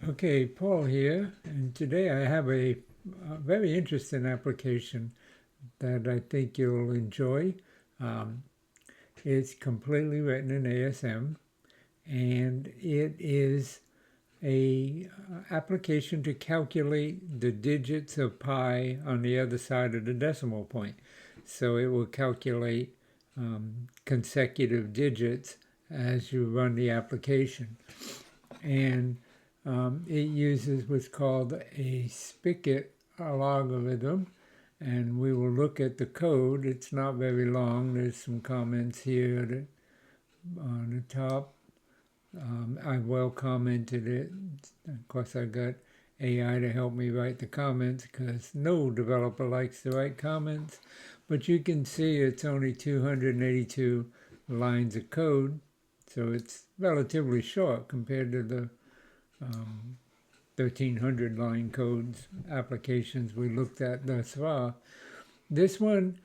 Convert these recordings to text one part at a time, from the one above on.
Okay, Paul here, and today I have a very interesting application that I think you'll enjoy. Um, it's completely written in ASM, and it is a application to calculate the digits of pi on the other side of the decimal point. So it will calculate consecutive digits as you run the application. And it uses what's called a spigot logarithm, and we will look at the code. It's not very long. There's some comments here on the top. I well commented it. Of course, I got AI to help me write the comments because no developer likes to write comments. But you can see it's only 282 lines of code, so it's relatively short compared to the 1,300 line codes applications we looked at thus far. This one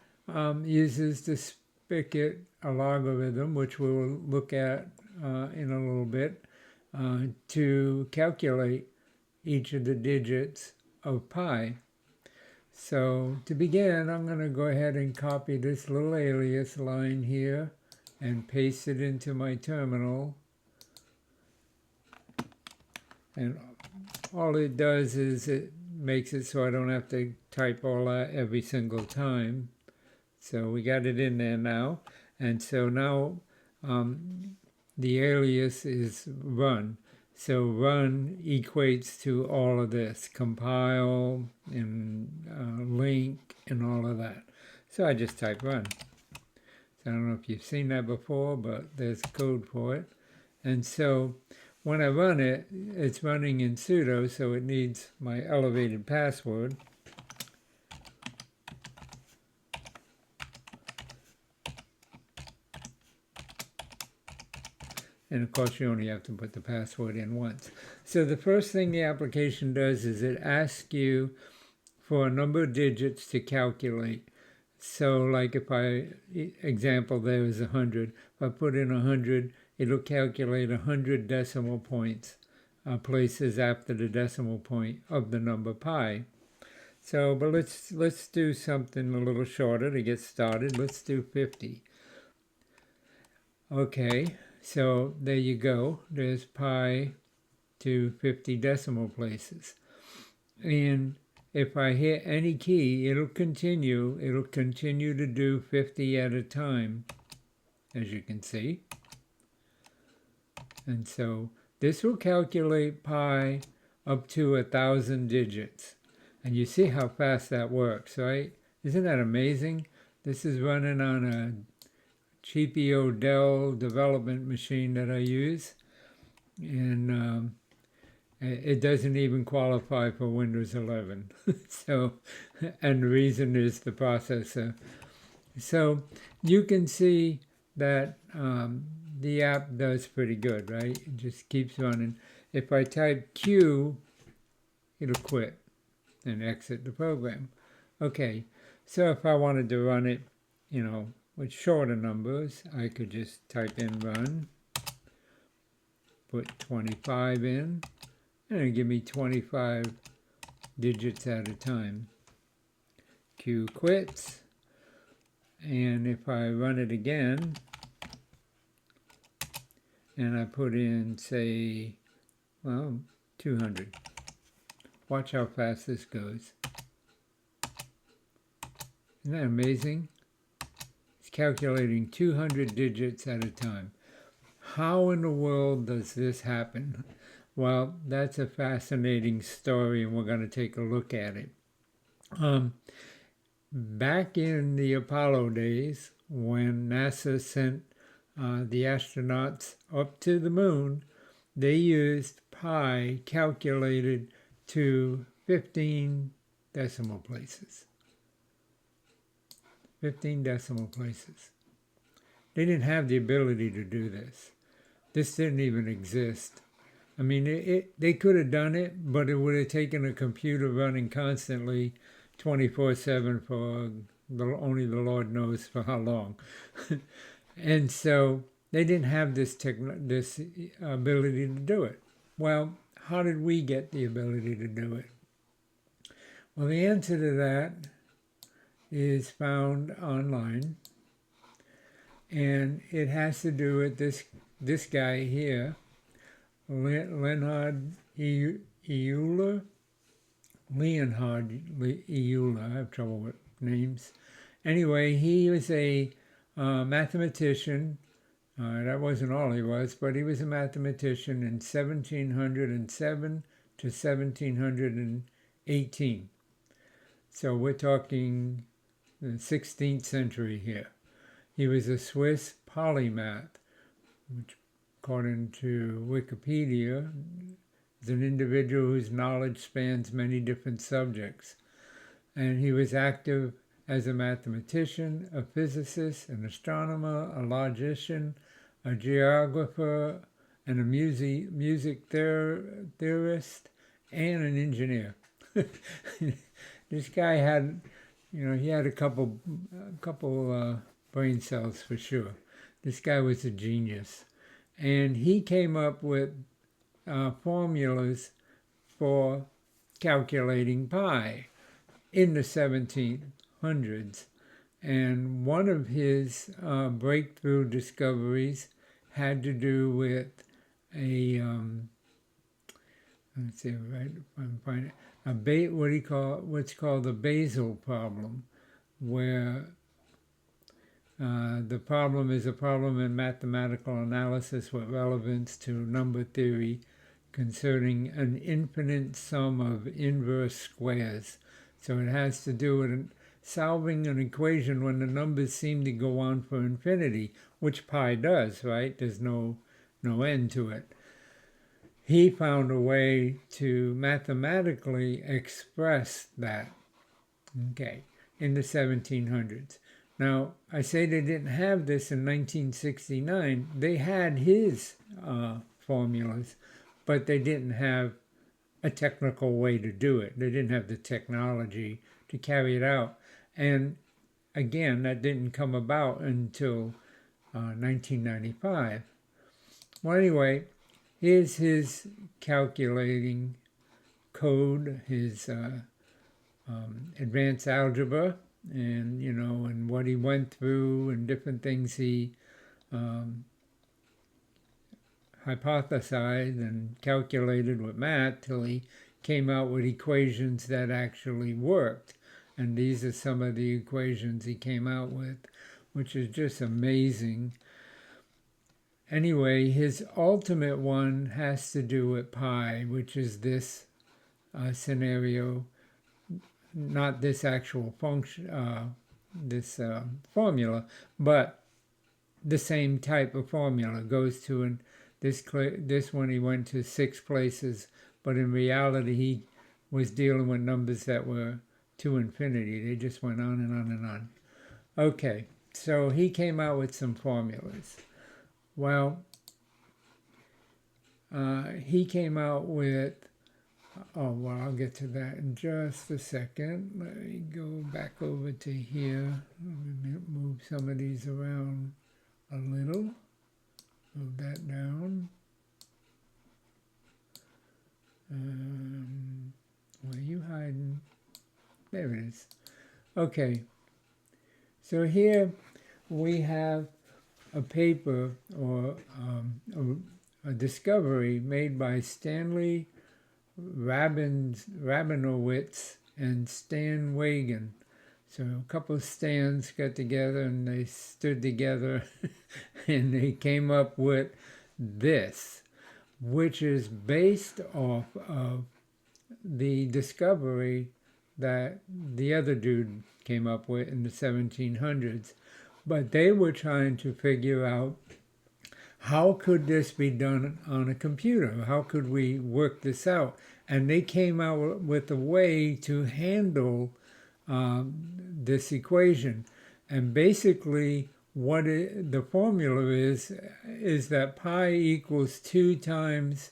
uses the spigot logarithm, which we'll look at in a little bit, to calculate each of the digits of pi. So to begin, I'm going to go ahead and copy this little alias line here and paste it into my terminal. And all it does is it makes it so I don't have to type all that every single time. So we got it in there now. And so now the alias is run. So run equates to all of this, compile and link and all of that. So I just type run. So I don't know if you've seen that before, but there's code for it. And so when I run it, it's running in sudo, so it needs my elevated password. And of course, you only have to put the password in once. So the first thing the application does is it asks you for a number of digits to calculate. So like if example there is 100. If I put in 100, it'll calculate 100 decimal points, places after the decimal point of the number pi. So, but let's do something a little shorter to get started. Let's do 50. Okay, so there you go. There's pi to 50 decimal places. And if I hit any key, it'll continue to do 50 at a time, as you can see. And so this will calculate pi up to 1,000 digits. And you see how fast that works, right? Isn't that amazing? This is running on a cheapio Dell development machine that I use. And it doesn't even qualify for Windows 11. So, and the reason is the processor. So you can see that the app does pretty good, right? It just keeps running. If I type Q, it'll quit and exit the program. Okay, so if I wanted to run it, with shorter numbers, I could just type in run, put 25 in, and it'll give me 25 digits at a time. Q quits, and if I run it again, and I put in, say, 200. Watch how fast this goes. Isn't that amazing? It's calculating 200 digits at a time. How in the world does this happen? Well, that's a fascinating story, and we're going to take a look at it. Back in the Apollo days, when NASA sent the astronauts up to the moon, they used pi calculated to 15 decimal places. 15 decimal places. They didn't have the ability to do this. This didn't even exist. I mean, they could have done it, but it would have taken a computer running constantly 24/7 for only the Lord knows for how long. And so they didn't have this ability to do it. Well, how did we get the ability to do it? Well, the answer to that is found online, and it has to do with this guy here, Leonhard Euler. I have trouble with names. Anyway, he was a mathematician. That wasn't all he was, but he was a mathematician in 1707 to 1718. So we're talking the 16th century here. He was a Swiss polymath, which according to Wikipedia is an individual whose knowledge spans many different subjects. And he was active as a mathematician, a physicist, an astronomer, a logician, a geographer, and a music theorist, and an engineer. This guy had, he had a couple brain cells for sure. This guy was a genius. And he came up with formulas for calculating pi in the 1700s. And one of his breakthrough discoveries had to do with a, let's see, right, if I can find it, what's called the basal problem, where the problem is a problem in mathematical analysis with relevance to number theory concerning an infinite sum of inverse squares. So it has to do with solving an equation when the numbers seem to go on for infinity, which pi does, right? There's no end to it. He found a way to mathematically express that, okay, in the 1700s. Now, I say they didn't have this in 1969. They had his formulas, but they didn't have a technical way to do it. They didn't have the technology to carry it out. And again, that didn't come about until 1995. Well, anyway, here's his calculating code, his advanced algebra, and and what he went through and different things he hypothesized and calculated with math till he came out with equations that actually worked. And these are some of the equations he came out with, which is just amazing. Anyway, his ultimate one has to do with pi, which is this scenario, not this actual function, this formula, but the same type of formula goes to this one he went to 6 places, but in reality he was dealing with numbers that were to infinity. They just went on and on and on. Okay, so he came out with some formulas. Well, he came out with, I'll get to that in just a second. Let me go back over to here. Let me move some of these around a little. Move that down. Where are you hiding? There it is. Okay. So here we have a paper or a discovery made by Stanley Rabinowitz and Stan Wagon. So a couple of Stans got together and they stood together and they came up with this, which is based off of the discovery that the other dude came up with in the 1700s. But they were trying to figure out, how could this be done on a computer? How could we work this out? And they came out with a way to handle this equation. And basically what the formula is that pi equals 2 times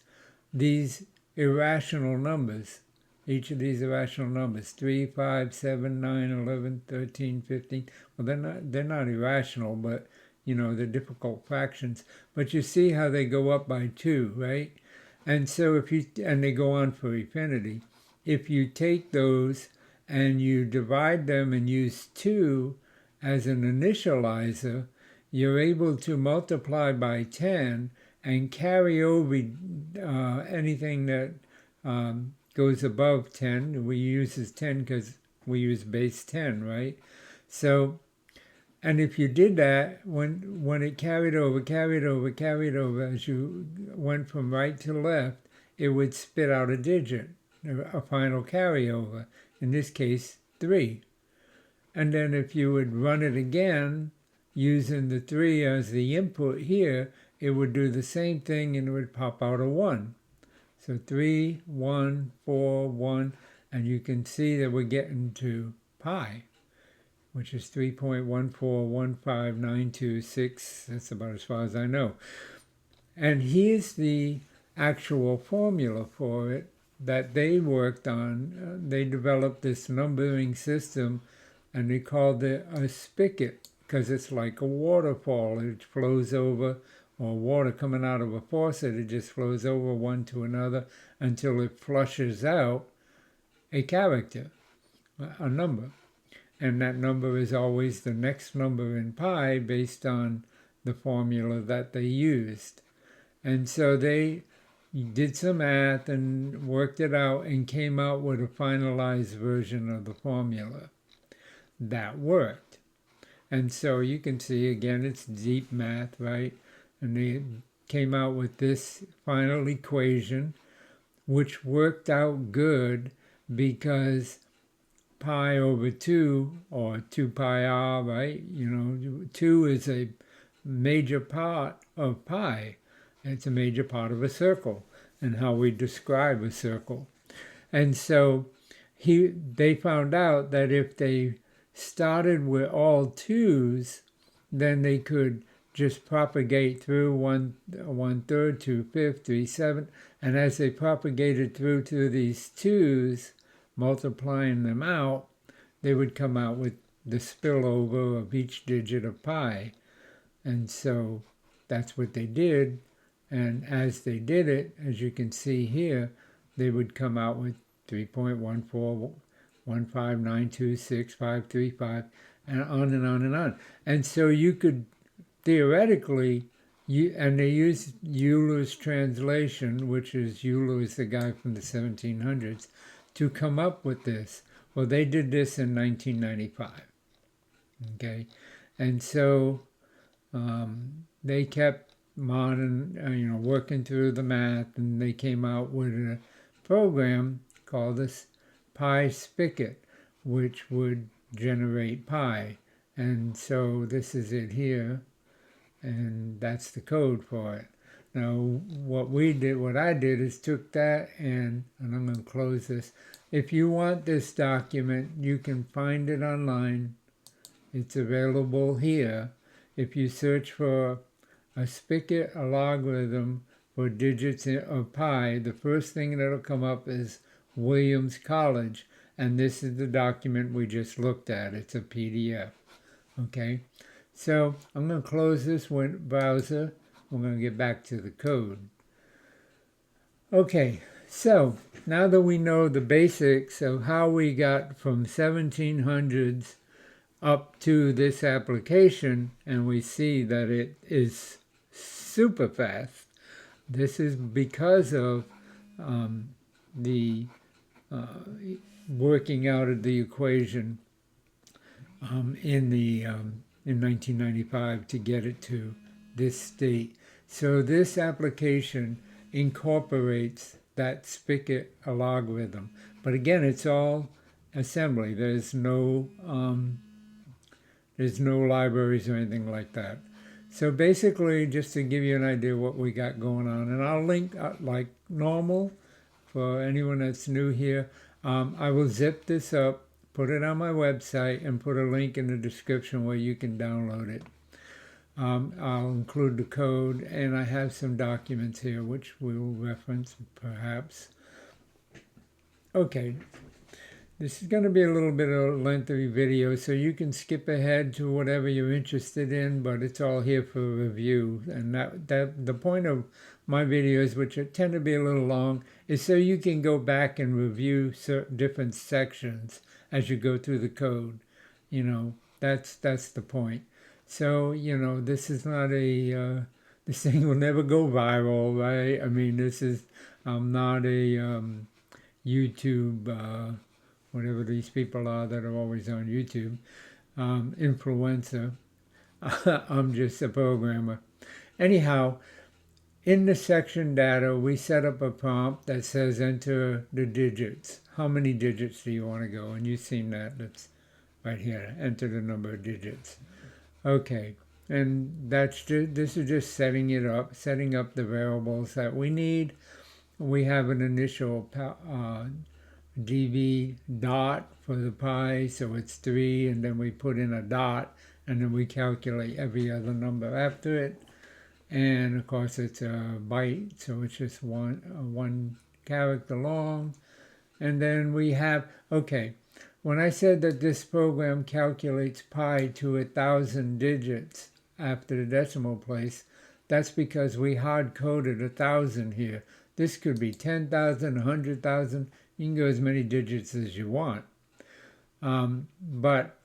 these irrational numbers. Each of these irrational numbers, 3, 5, 7, 9, 11, 13, 15. Well, they're not irrational, but they're difficult fractions. But you see how they go up by 2, right? And so and they go on for infinity. If you take those and you divide them and use 2 as an initializer, you're able to multiply by 10 and carry over anything that goes above 10. We use 10 because we use base 10, right? So, and if you did that, when it carried over, as you went from right to left, it would spit out a digit, a final carryover, in this case, 3. And then if you would run it again, using the 3 as the input here, it would do the same thing and it would pop out a 1. So 3, 1, 4, 1, and you can see that we're getting to pi, which is 3.1415926. That's about as far as I know. And here's the actual formula for it that they worked on. They developed this numbering system, and they called it a spigot because it's like a waterfall. It flows over, or water coming out of a faucet. It just flows over one to another until it flushes out a character, a number. And that number is always the next number in pi based on the formula that they used. And so they did some math and worked it out and came out with a finalized version of the formula. That worked. And so you can see, again, it's deep math, right? And they came out with this final equation, which worked out good because pi over 2, or 2 pi r, right? 2 is a major part of pi. It's a major part of a circle and how we describe a circle. And so they found out that if they started with all 2s, then they could just propagate through 1/3, 2/5, 3/7, and as they propagated through to these 2s, multiplying them out, they would come out with the spillover of each digit of pi. And so that's what they did. And as they did it, as you can see here, they would come out with 3.1415926,535, and on and on and on. And so you could theoretically, and they used Euler's translation, which is Euler is the guy from the 1700s, to come up with this. Well, they did this in 1995, okay? And so they kept working through the math, and they came out with a program called this pi spigot, which would generate pi. And so this is it here, and that's the code for it. Now, what I did is took that and I'm going to close this. If you want this document, you can find it online. It's available here. If you search for a spigot, a logarithm for digits of pi, the first thing that'll come up is Williams College, and this is the document we just looked at. It's a PDF. Okay, so I'm going to close this browser. We're going to get back to the code. Okay, so now that we know the basics of how we got from 1700s up to this application, and we see that it is super fast, this is because of the working out of the equation in 1995 to get it to this state. So this application incorporates that spigot logarithm. But again, it's all assembly. There's no libraries or anything like that. So basically, just to give you an idea of what we got going on, and I'll link like normal for anyone that's new here. I will zip this up, put it on my website, and put a link in the description where you can download it. I'll include the code, and I have some documents here which we'll reference perhaps. Okay, this is going to be a little bit of a lengthy video, so you can skip ahead to whatever you're interested in, but it's all here for review. And that the point of my videos, which tend to be a little long, is so you can go back and review certain different sections as you go through the code. You know, that's the point. So, you know, this is not a, this thing will never go viral, right? I mean, this is not a YouTube, whatever these people are that are always on YouTube, influencer. I'm just a programmer. Anyhow, in the section data, we set up a prompt that says enter the digits. How many digits do you want to go? And you've seen that. That's right here. Enter the number of digits. Okay. And this is just setting it up, setting up the variables that we need. We have an initial dv dot for the pi, so it's 3, and then we put in a dot, and then we calculate every other number after it. And of course it's a byte, so it's just one character long. And then we have, okay, when I said that this program calculates pi to 1,000 digits after the decimal place, that's because we hard-coded 1,000 here. This could be 10,000, 100,000. You can go as many digits as you want. But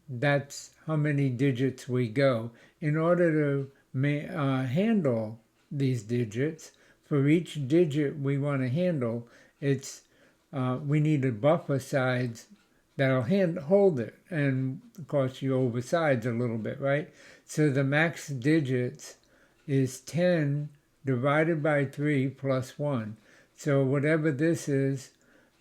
that's how many digits we go. In order to handle these digits, for each digit we want to handle, we need a buffer size that'll hold it, and of course you oversize a little bit, right? So the max digits is 10 divided by 3 plus 1. So whatever this is,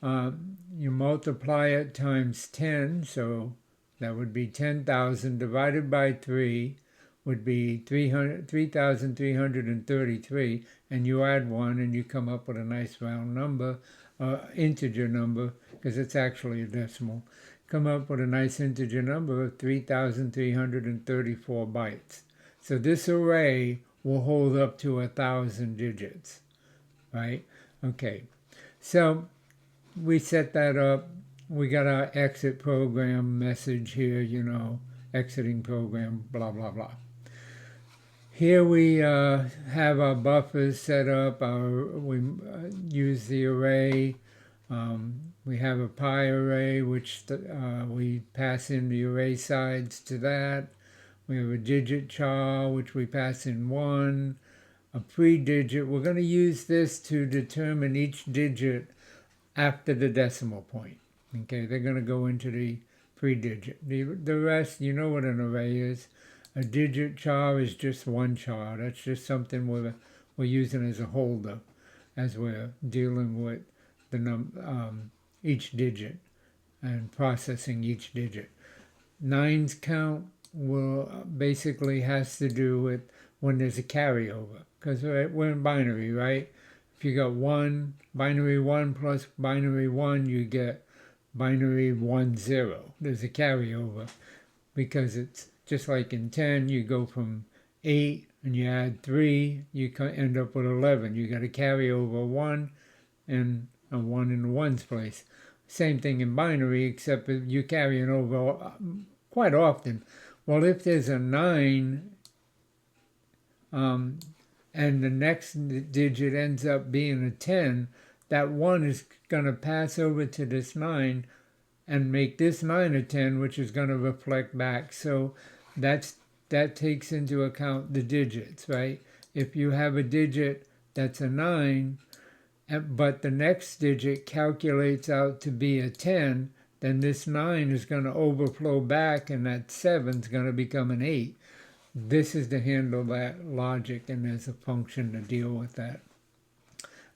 you multiply it times 10, so that would be 10,000 divided by 3 would be 3,333, and you add 1 and you come up with a nice round number, integer number, because it's actually a decimal. Come up with a nice integer number of 3,334 bytes. So this array will hold up to 1,000 digits, right? Okay, so we set that up. We got our exit program message here, you know, exiting program, blah, blah, blah. Here we have our buffers set up. We use the array. We have a pi array, which we pass in the array sides to that. We have a digit char, which we pass in 1. A pre-digit. We're going to use this to determine each digit after the decimal point. Okay, they're going to go into the pre-digit. The rest, you know what an array is. A digit char is just one char. That's just something we're using as a holder as we're dealing with the each digit and processing each digit. Nines count basically has to do with when there's a carryover, because we're in binary, right? If you got binary 1 plus binary 1, you get binary 1, 0. There's a carryover, because it's just like in 10, you go from 8 and you add 3, you end up with 11. You got to carry over 1 and a 1 in the ones place. Same thing in binary, except you're carrying over quite often. Well, if there's a 9 and the next digit ends up being a 10, that 1 is going to pass over to this 9 and make this 9 a 10, which is going to reflect back. So that takes into account the digits, right? If you have a digit that's a 9, but the next digit calculates out to be a 10, then this 9 is going to overflow back, and that 7 is going to become an 8. This is to handle that logic, and there's a function to deal with that.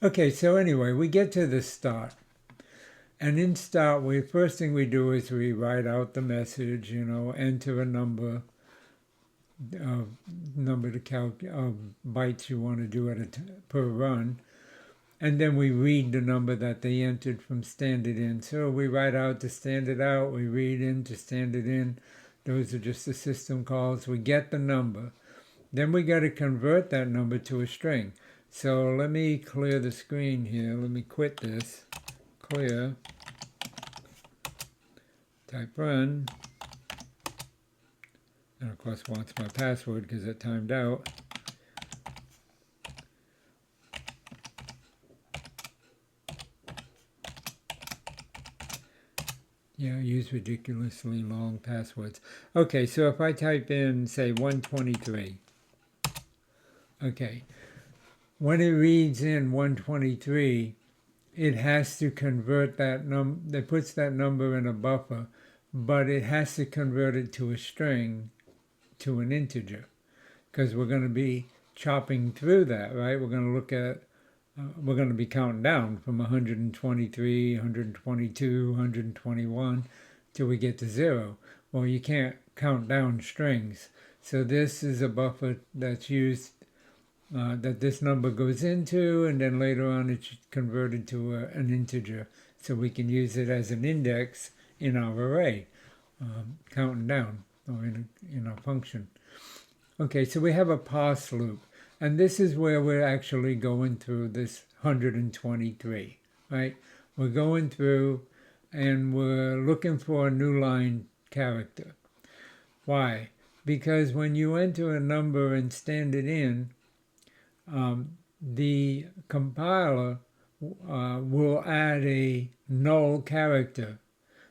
Okay, so anyway, we get to the start. And in start, first thing we do is we write out the message, you know, enter a number of bytes you want to do per run. And then we read the number that they entered from standard in. So we write out to standard out, we read in to standard in. Those are just the system calls. We get the number. Then we got to convert that number to a string. So let me clear the screen here. Let me quit this. Clear. Type run. And of course wants my password because it timed out. Yeah, use ridiculously long passwords. Okay, so if I type in, say, 123, okay, when it reads in 123, it has to convert that number, it puts that number in a buffer, but it has to convert it to a string, to an integer, because we're going to be chopping through that, right? We're going to look at, we're going to be counting down from 123, 122, 121 till we get to 0. Well, you can't count down strings. So this is a buffer that's used, that this number goes into, and then later on it's converted to an integer. So we can use it as an index in our array, counting down, or in our function. Okay, so we have a pass loop. And this is where we're actually going through this 123, right? We're going through and we're looking for a new line character. Why? Because when you enter a number and stand it in, the compiler will add a null character,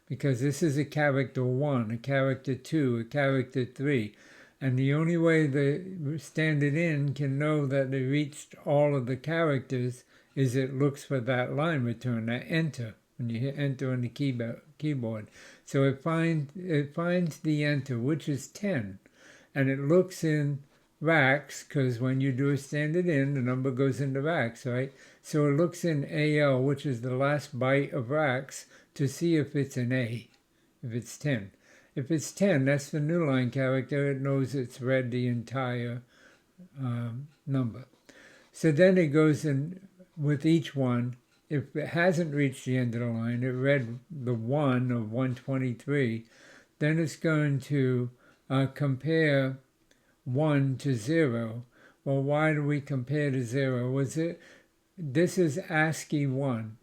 because this is a character 1, a character 2, a character 3. And the only way the standard in can know that they reached all of the characters is it looks for that line return, that enter, when you hit enter on the keyboard. So it finds the enter, which is 10, and it looks in racks, because when you do a standard in, the number goes into racks, right? So it looks in AL, which is the last byte of racks, to see if it's an A, if it's 10. If it's 10, that's the new line character. It knows it's read the entire number. So then it goes in with each one. If it hasn't reached the end of the line, it read the 1 of 123, then it's going to compare 1 to 0. Well, why do we compare to 0? This is ASCII 1.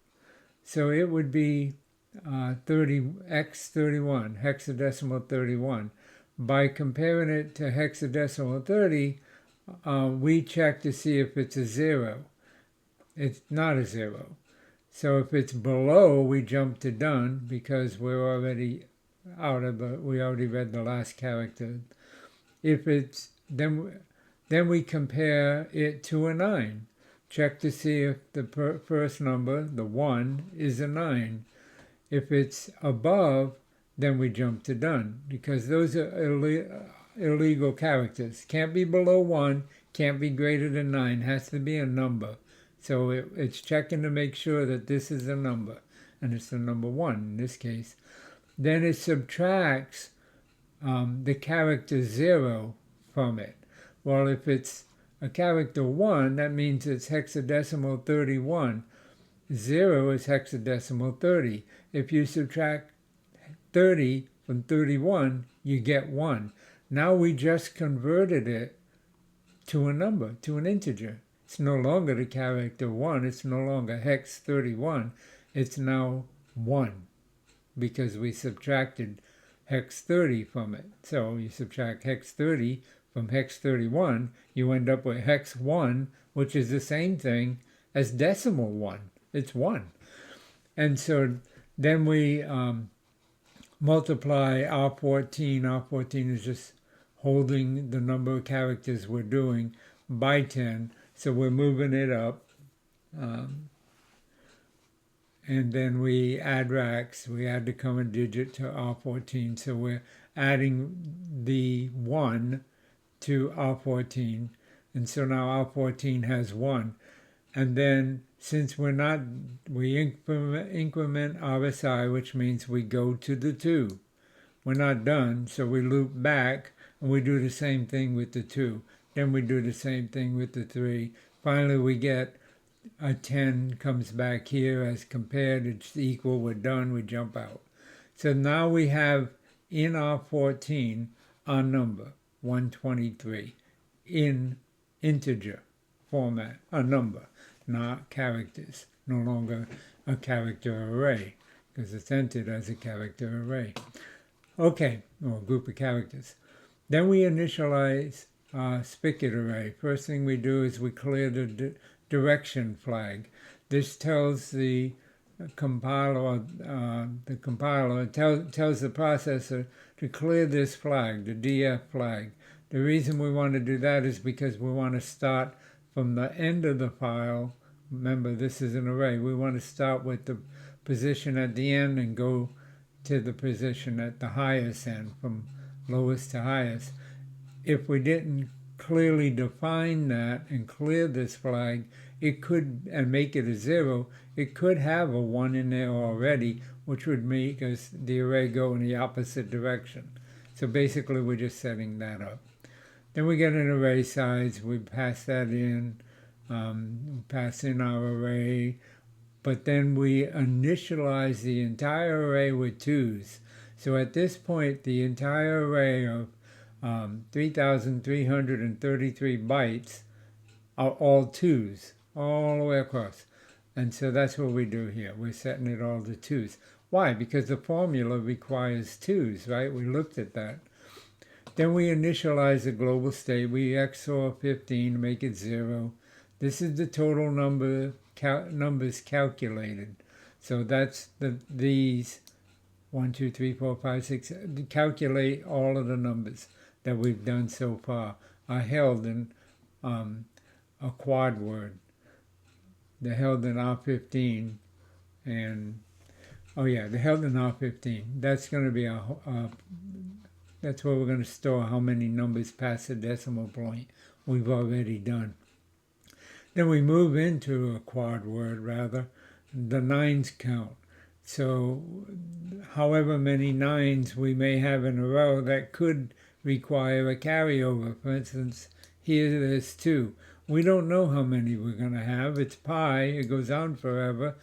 So it would be x31, hexadecimal 31. By comparing it to hexadecimal 30, we check to see if it's a 0. It's not a 0. So if it's below, we jump to done, because we're already we already read the last character. If it's, then we compare it to a 9. Check to see if the first number, the 1, is a 9. If it's above, then we jump to done, because those are illegal characters. Can't be below 1, can't be greater than 9, has to be a number. So it's checking to make sure that this is a number, and it's the number 1 in this case. Then it subtracts the character 0 from it. Well, if it's a character 1, that means it's hexadecimal 31. 0 is hexadecimal 30. If you subtract 30 from 31, you get 1. Now we just converted it to a number, to an integer. It's no longer the character 1. It's no longer hex 31. It's now 1, because we subtracted hex 30 from it. So you subtract hex 30 from hex 31, you end up with hex 1, which is the same thing as decimal 1. It's 1. And so then we multiply R14. R14 is just holding the number of characters we're doing by 10. So we're moving it up. And then we add racks. We add the common digit to R14. So we're adding the 1 to R14. And so now R14 has 1. And then since we increment RSI, which means we go to the 2. We're not done, so we loop back and we do the same thing with the 2. Then we do the same thing with the 3. Finally, we get a 10 comes back here as compared. It's equal. We're done. We jump out. So now we have in R14 our number, 123, in integer format, a number, not characters, no longer a character array, because it's entered as a character array. Okay, or a group of characters. Then we initialize our spigot array. First thing we do is we clear the direction flag. This tells the compiler, the compiler tells the processor to clear this flag, the DF flag. The reason we want to do that is because we want to start from the end of the file. Remember, this is an array. We want to start with the position at the end and go to the position at the highest end, from lowest to highest. If we didn't clearly define that and clear this flag, it could, and make it a 0, it could have a 1 in there already, which would make us the array go in the opposite direction. So basically we're just setting that up. Then we get an array size, we pass that in, pass in our array, but then we initialize the entire array with 2s. So at this point, the entire array of 3,333 bytes are all 2s, all the way across. And so that's what we do here. We're setting it all to 2s. Why? Because the formula requires 2s, right? We looked at that. Then we initialize the global state. We XOR 15 to make it 0. This is the total numbers calculated. So that's these 1, 2, 3, 4, 5, 6. Calculate all of the numbers that we've done so far are held in a quad word. They're held in R15, and they're held in R15. That's going to be that's where we're going to store how many numbers past the decimal point we've already done. Then we move into a quad word, rather, the 9s count. So however many 9s we may have in a row, that could require a carryover. For instance, here there's 2. We don't know how many we're going to have. It's pi. It goes on forever.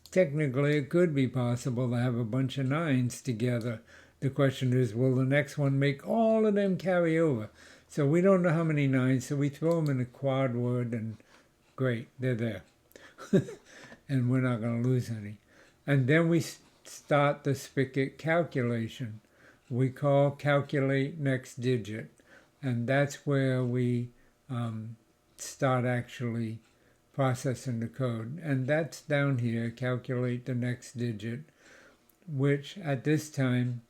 Technically, it could be possible to have a bunch of 9s together. The question is, will the next one make all of them carry over? So we don't know how many 9s, so we throw them in a quad word, and great, they're there. And we're not going to lose any. And then we start the spigot calculation. We call calculate next digit. And that's where we start actually processing the code. And that's down here, calculate the next digit, which at this time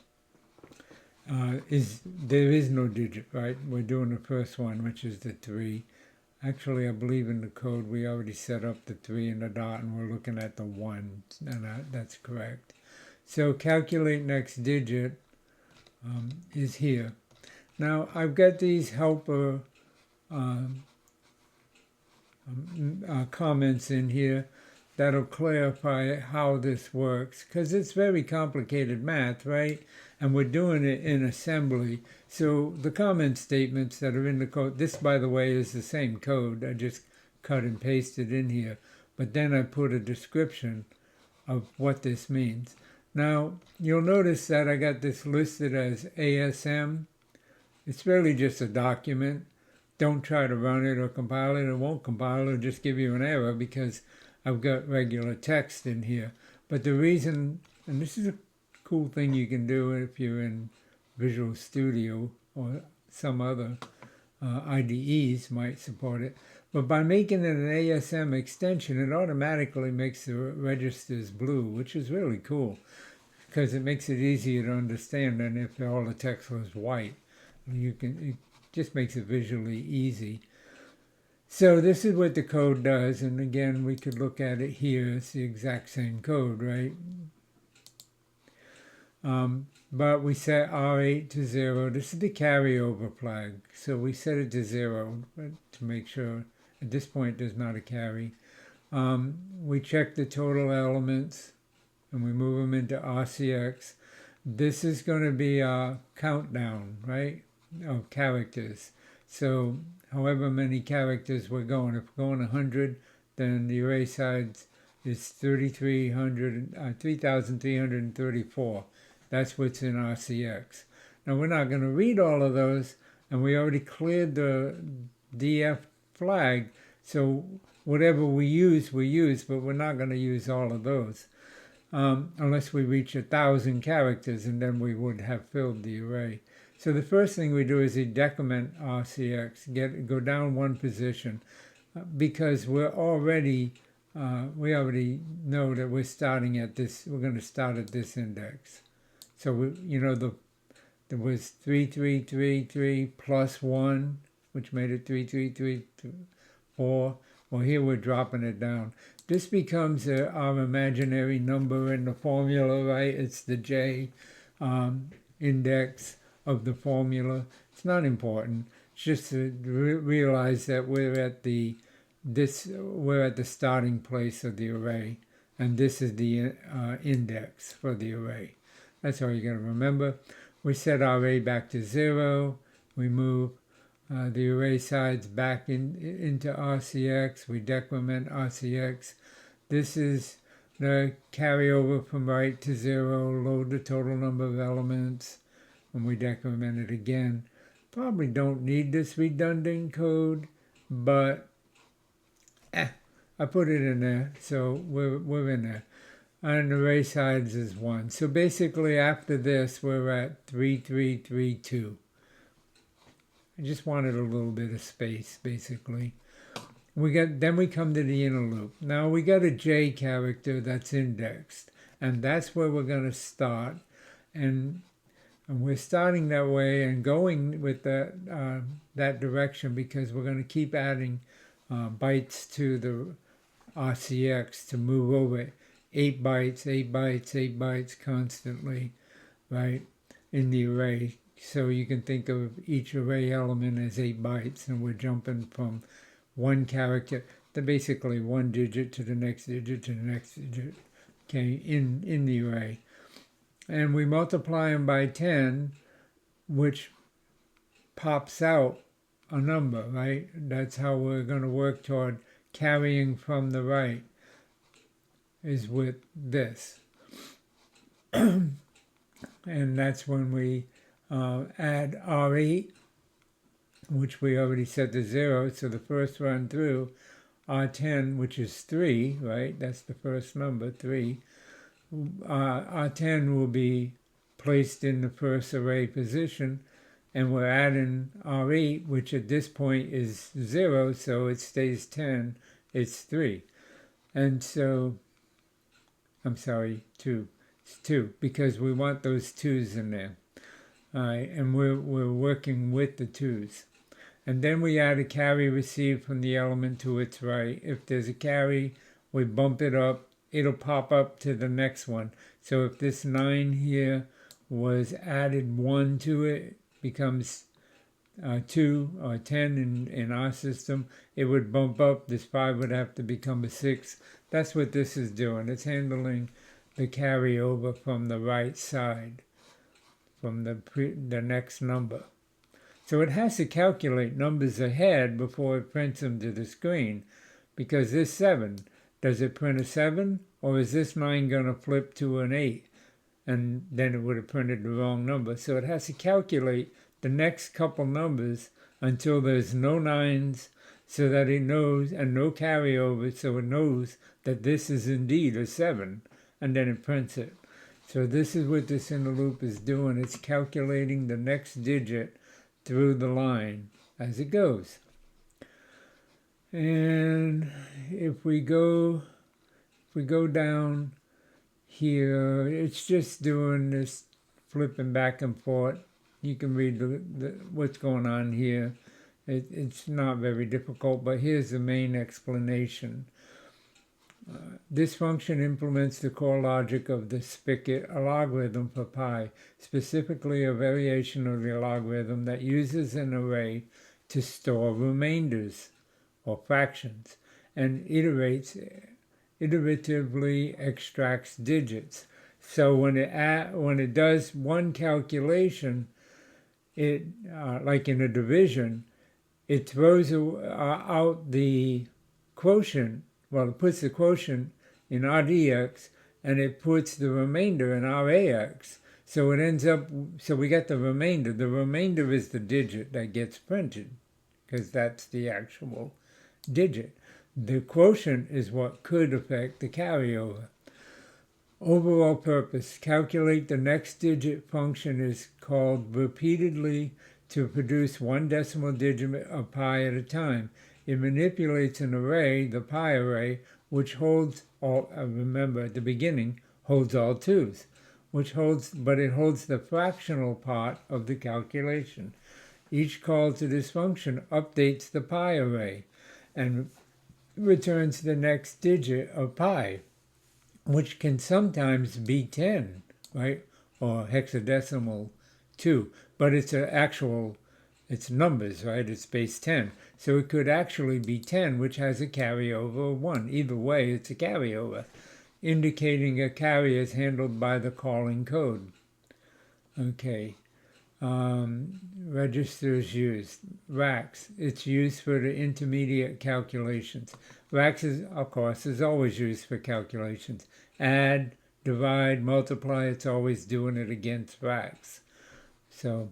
there is no digit, right? We're doing the first one, which is the 3. Actually, I believe in the code we already set up the 3 and the dot, and we're looking at the 1, and that's correct. So calculate next digit is here. Now I've got these helper comments in here that'll clarify how this works, because it's very complicated math, right? And we're doing it in assembly. So the comment statements that are in the code, this, by the way, is the same code. I just cut and pasted in here. But then I put a description of what this means. Now, you'll notice that I got this listed as ASM. It's really just a document. Don't try to run it or compile it. It won't compile. It'll just give you an error because I've got regular text in here. But the reason, and this is a cool thing you can do if you're in Visual Studio or some other IDEs might support it. But by making it an ASM extension, it automatically makes the registers blue, which is really cool because it makes it easier to understand than if all the text was white. It just makes it visually easy. So this is what the code does, and again, we could look at it here. It's the exact same code, right? But we set R8 to 0. This is the carryover flag. So we set it to 0 to make sure at this point there's not a carry. We check the total elements and we move them into RCX. This is going to be a countdown, right, of characters. So however many characters we're going, if we're going 100, then the array size is 3,334. That's what's in RCX. Now we're not going to read all of those, and we already cleared the DF flag, so whatever we use, but we're not going to use all of those unless we reach 1,000 characters, and then we would have filled the array. So the first thing we do is we decrement RCX, go down one position, because we're already we already know that we're starting at this, we're going to start at this index. So, there was 3333 plus 1, which made it 3334. Well, here we're dropping it down. This becomes our imaginary number in the formula, right? It's the J index of the formula. It's not important. It's just to realize that we're at the starting place of the array, and this is the index for the array. That's all you got to remember. We set our array back to 0. We move the array sides back into RCX. We decrement RCX. This is the carryover from right to 0. Load the total number of elements, and we decrement it again. Probably don't need this redundant code, but I put it in there, so we're in there. And the array size is 1. So basically after this, we're at 3332. I just wanted a little bit of space, basically. Then we come to the inner loop. Now we got a J character that's indexed, and that's where we're going to start. And we're starting that way and going with that direction, because we're going to keep adding bytes to the RCX to move over 8 bytes, 8 bytes, 8 bytes constantly, right, in the array. So you can think of each array element as 8 bytes, and we're jumping from one character to basically one digit to the next digit to the next digit, okay, in the array. And we multiply them by 10, which pops out a number, right? That's how we're going to work toward carrying from the right, is with this. And that's when we add R8, which we already set to 0. So the first run through, R10, which is 3, right? That's the first number, 3. R10 will be placed in the first array position, and we're adding R8, which at this point is 0, so it stays 10, it's 3. And so, I'm sorry, 2. It's 2, because we want those 2's in there. All right, and we're working with the 2's. And then we add a carry received from the element to its right. If there's a carry, we bump it up. It'll pop up to the next one. So if this 9 here was added 1 to it, becomes 2 or 10 in our system, it would bump up. This 5 would have to become a 6. That's what this is doing. It's handling the carryover from the right side, from the next number. So it has to calculate numbers ahead before it prints them to the screen, because this 7, does it print a 7, or is this 9 going to flip to an 8? And then it would have printed the wrong number. So it has to calculate the next couple numbers until there's no 9s, so that it knows, and no carryover, so it knows that this is indeed a 7, and then it prints it. So this is what this inner loop is doing. It's calculating the next digit through the line as it goes. And if we go down here, it's just doing this flipping back and forth. You can read what's going on here. It's not very difficult, but here's the main explanation. This function implements the core logic of the spigot logarithm for pi, specifically a variation of the logarithm that uses an array to store remainders or fractions, and iteratively extracts digits. So when it does one calculation, it like in a division, it throws out the quotient. Well, it puts the quotient in RDX, and it puts the remainder in RAX. So it ends up, so we get the remainder. The remainder is the digit that gets printed, because that's the actual digit. The quotient is what could affect the carryover. Overall purpose: calculate the next digit function is called repeatedly to produce one decimal digit of pi at a time. It manipulates an array, the pi array, which holds all, remember at the beginning, holds all 2's, but it holds the fractional part of the calculation. Each call to this function updates the pi array and returns the next digit of pi, which can sometimes be 10, right? Or hexadecimal 2, but it's it's numbers, right? It's base 10. So it could actually be 10, which has a carryover of 1. Either way, it's a carryover, indicating a carry is handled by the calling code. Okay. Registers used. Racks. It's used for the intermediate calculations. Racks, of course, is always used for calculations. Add, divide, multiply, it's always doing it against racks. So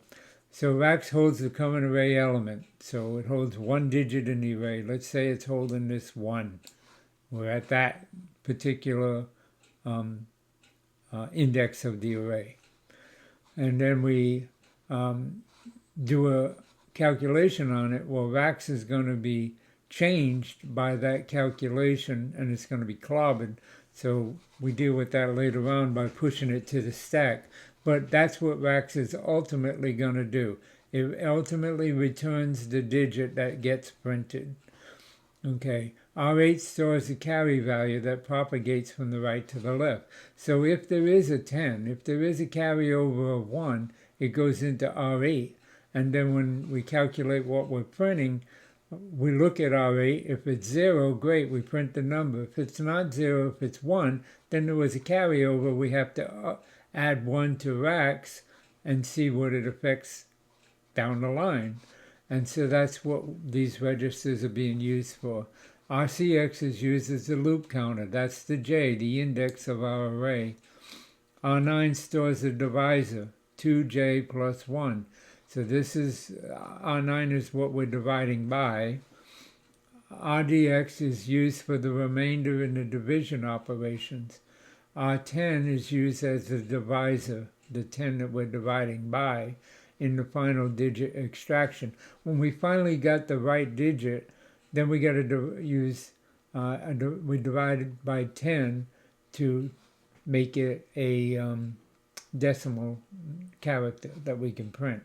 racks holds the common array element. So it holds one digit in the array. Let's say it's holding this 1. We're at that particular index of the array. And then we do a calculation on it. Well, racks is going to be changed by that calculation, and it's going to be clobbered. So we deal with that later on by pushing it to the stack. But that's what racks is ultimately going to do. It ultimately returns the digit that gets printed. Okay, R8 stores a carry value that propagates from the right to the left. So if there is a 10, if there is a carryover of 1, it goes into R8. And then when we calculate what we're printing, we look at R8. If it's 0, great, we print the number. If it's not 0, if it's 1, then there was a carryover. We have to add 1 to racks and see what it affects down the line. And so that's what these registers are being used for. RCX is used as the loop counter. That's the J, the index of our array. R9 stores a divisor, 2J plus 1. So this is, R9 is what we're dividing by. RDX is used for the remainder in the division operations. R10 is used as the divisor, the 10 that we're dividing by, in the final digit extraction. When we finally got the right digit, then we got to use, we divide it by 10 to make it a decimal character that we can print.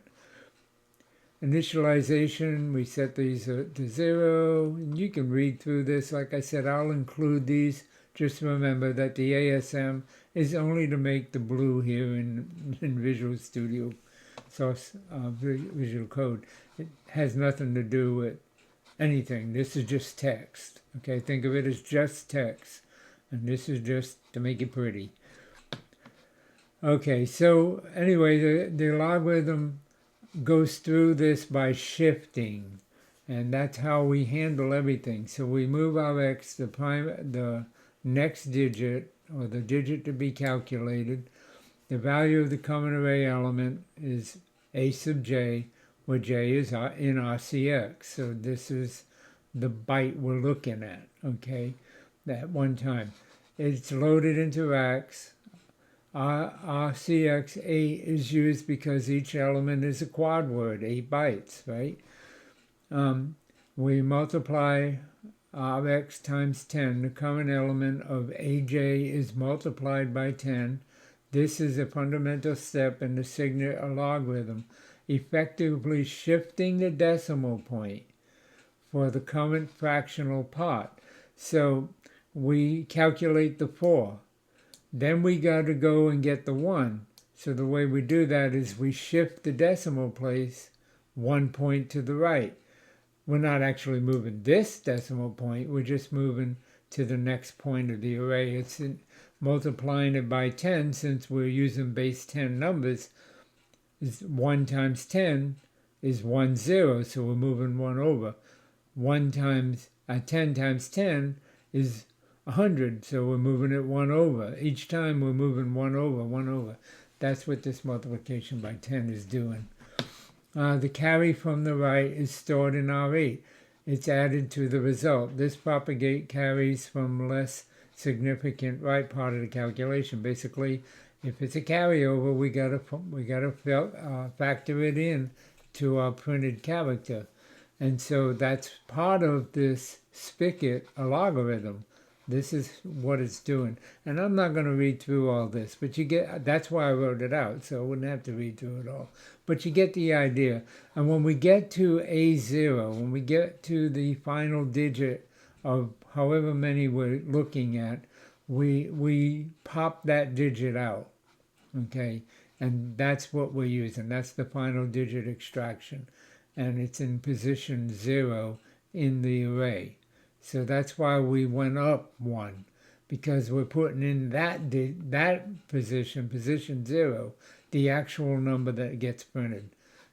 Initialization, we set these to 0. And you can read through this. Like I said, I'll include these. Just remember that the ASM is only to make the blue here in Visual Studio Source Visual Code. It has nothing to do with anything. This is just text. Okay, think of it as just text. And this is just to make it pretty. Okay, so anyway, the logarithm goes through this by shifting, and that's how we handle everything. So we move our x, the next digit, or the digit to be calculated. The value of the common array element is a sub j, where j is in RCX. So this is the byte we're looking at, okay, at one time. It's loaded into racks. RCX 8 is used because each element is a quad word, 8 bytes, right? We multiply Rx times 10. The common element of AJ is multiplied by 10. This is a fundamental step in the signet logarithm, effectively shifting the decimal point for the common fractional part. So we calculate the 4. Then we got to go and get the 1. So the way we do that is we shift the decimal place 1 point to the right. We're not actually moving this decimal point. We're just moving to the next point of the array. It's multiplying it by 10, since we're using base 10 numbers. Is 1 times 10 is 10, so we're moving 1 over. 10 times 10 is 100, so we're moving it 1 over. Each time we're moving 1 over, 1 over. That's what this multiplication by 10 is doing. The carry from the right is stored in R8. It's added to the result. This propagate carries from less significant right part of the calculation. Basically, if it's a carryover, we gotta factor it in to our printed character. And so that's part of this spigot logarithm. This is what it's doing. And I'm not going to read through all this, but you get, that's why I wrote it out, so I wouldn't have to read through it all. But you get the idea. And when we get to A0, when we get to the final digit of however many we're looking at, we pop that digit out, okay? And that's what we're using. That's the final digit extraction. And it's in position 0 in the array. So that's why we went up 1, because we're putting in that position 0, the actual number that gets printed.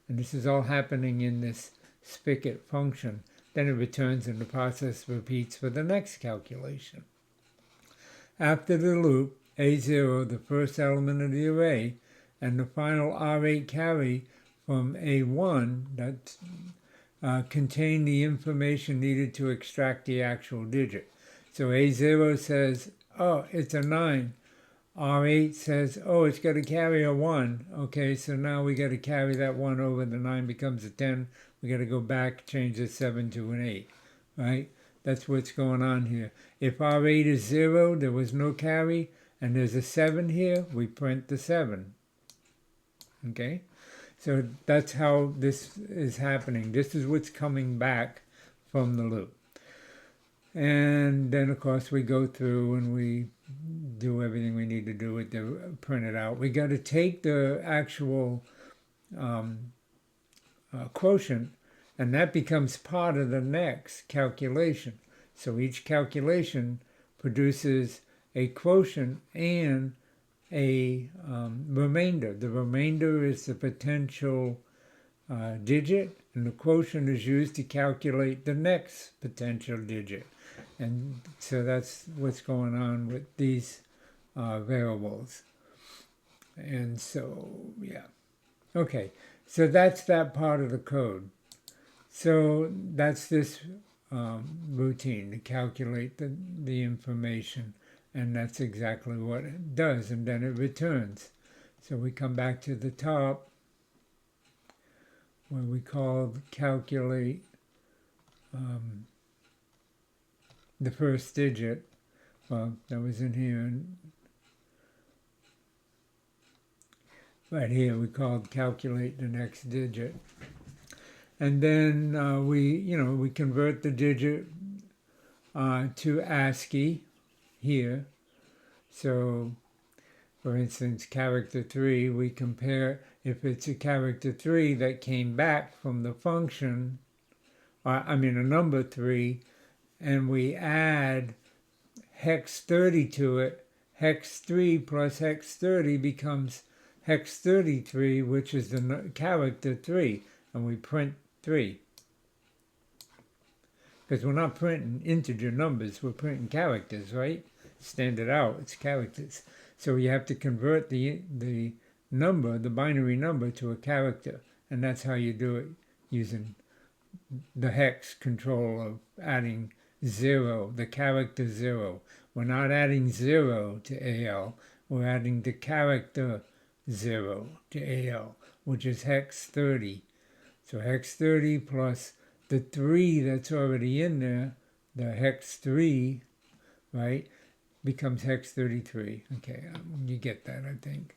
And this is all happening in this spigot function. Then it returns and the process repeats for the next calculation. After the loop, A0, the first element of the array, and the final R8 carry from A1 that contain the information needed to extract the actual digit. So A0 says, oh, it's a 9. R8 says, oh, it's got to carry a 1. Okay, so now we got to carry that 1 over. The 9 becomes a 10. We got to go back, change the 7 to an 8, right? That's what's going on here. If R8 is 0, there was no carry, and there's a 7 here, we print the 7. Okay? So that's how this is happening. This is what's coming back from the loop. And then, of course, we go through and we do everything we need to do with the print it out. We got to take the actual quotient, and that becomes part of the next calculation. So each calculation produces a quotient and a remainder. The remainder is the potential digit, and the quotient is used to calculate the next potential digit. And so that's what's going on with these variables. And so, yeah. Okay, so that's that part of the code. So that's this routine to calculate the information. And that's exactly what it does, and then it returns. So we come back to the top, where we call calculate the first digit. Well, that was in here. Right here, we called calculate the next digit. And then we convert the digit to ASCII here. So, for instance, character 3, we compare if it's a character 3 that came back from the function, a number 3, and we add hex 30 to it, hex 3 plus hex 30 becomes hex 33, which is the character 3, and we print 3. Because we're not printing integer numbers, we're printing characters, right? Standard out, it's characters. So you have to convert the number, the binary number, to a character. And that's how you do it, using the hex control of adding 0, the character 0. We're not adding 0 to AL, we're adding the character 0 to AL, which is hex 30. So hex 30 plus the 3 that's already in there, the hex 3, right, becomes hex 33. Okay, you get that, I think.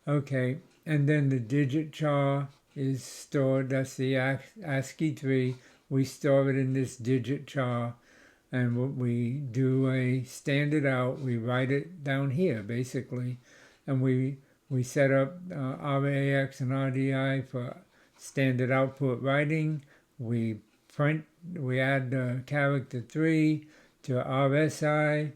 Okay, and then the digit char is stored. That's the ASCII 3. We store it in this digit char, and what we do a standard out. We write it down here, basically, and we set up RAX and RDI for standard output writing. We add character 3 to RSI,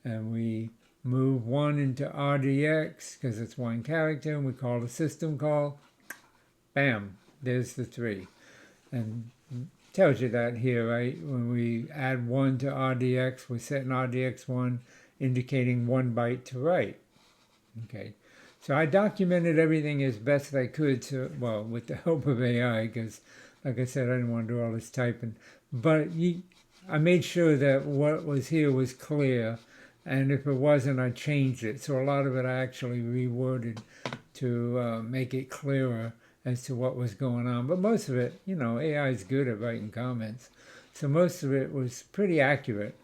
and we move 1 into RDX because it's one character, and we call the system call. Bam, there's the 3. And tells you that here, right? When we add 1 to RDX, we're setting RDX 1, indicating 1 byte to write. Okay. So I documented everything as best I could, with the help of AI, because, like I said, I didn't want to do all this typing. But I made sure that what was here was clear, and if it wasn't, I changed it. So a lot of it I actually reworded to make it clearer as to what was going on. But most of it, AI is good at writing comments. So most of it was pretty accurate.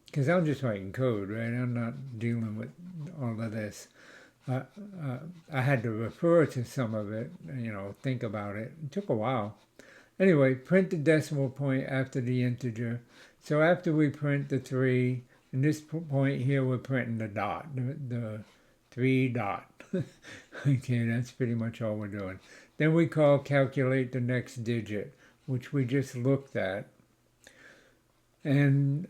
because I'm just writing code, right? I'm not dealing with all of this. Uh, I had to refer to some of it, think about it. It took a while. Anyway, print the decimal point after the integer. So after we print the 3, in this point here, we're printing the dot, the 3 dot. Okay, that's pretty much all we're doing. Then we call calculate the next digit, which we just looked at. And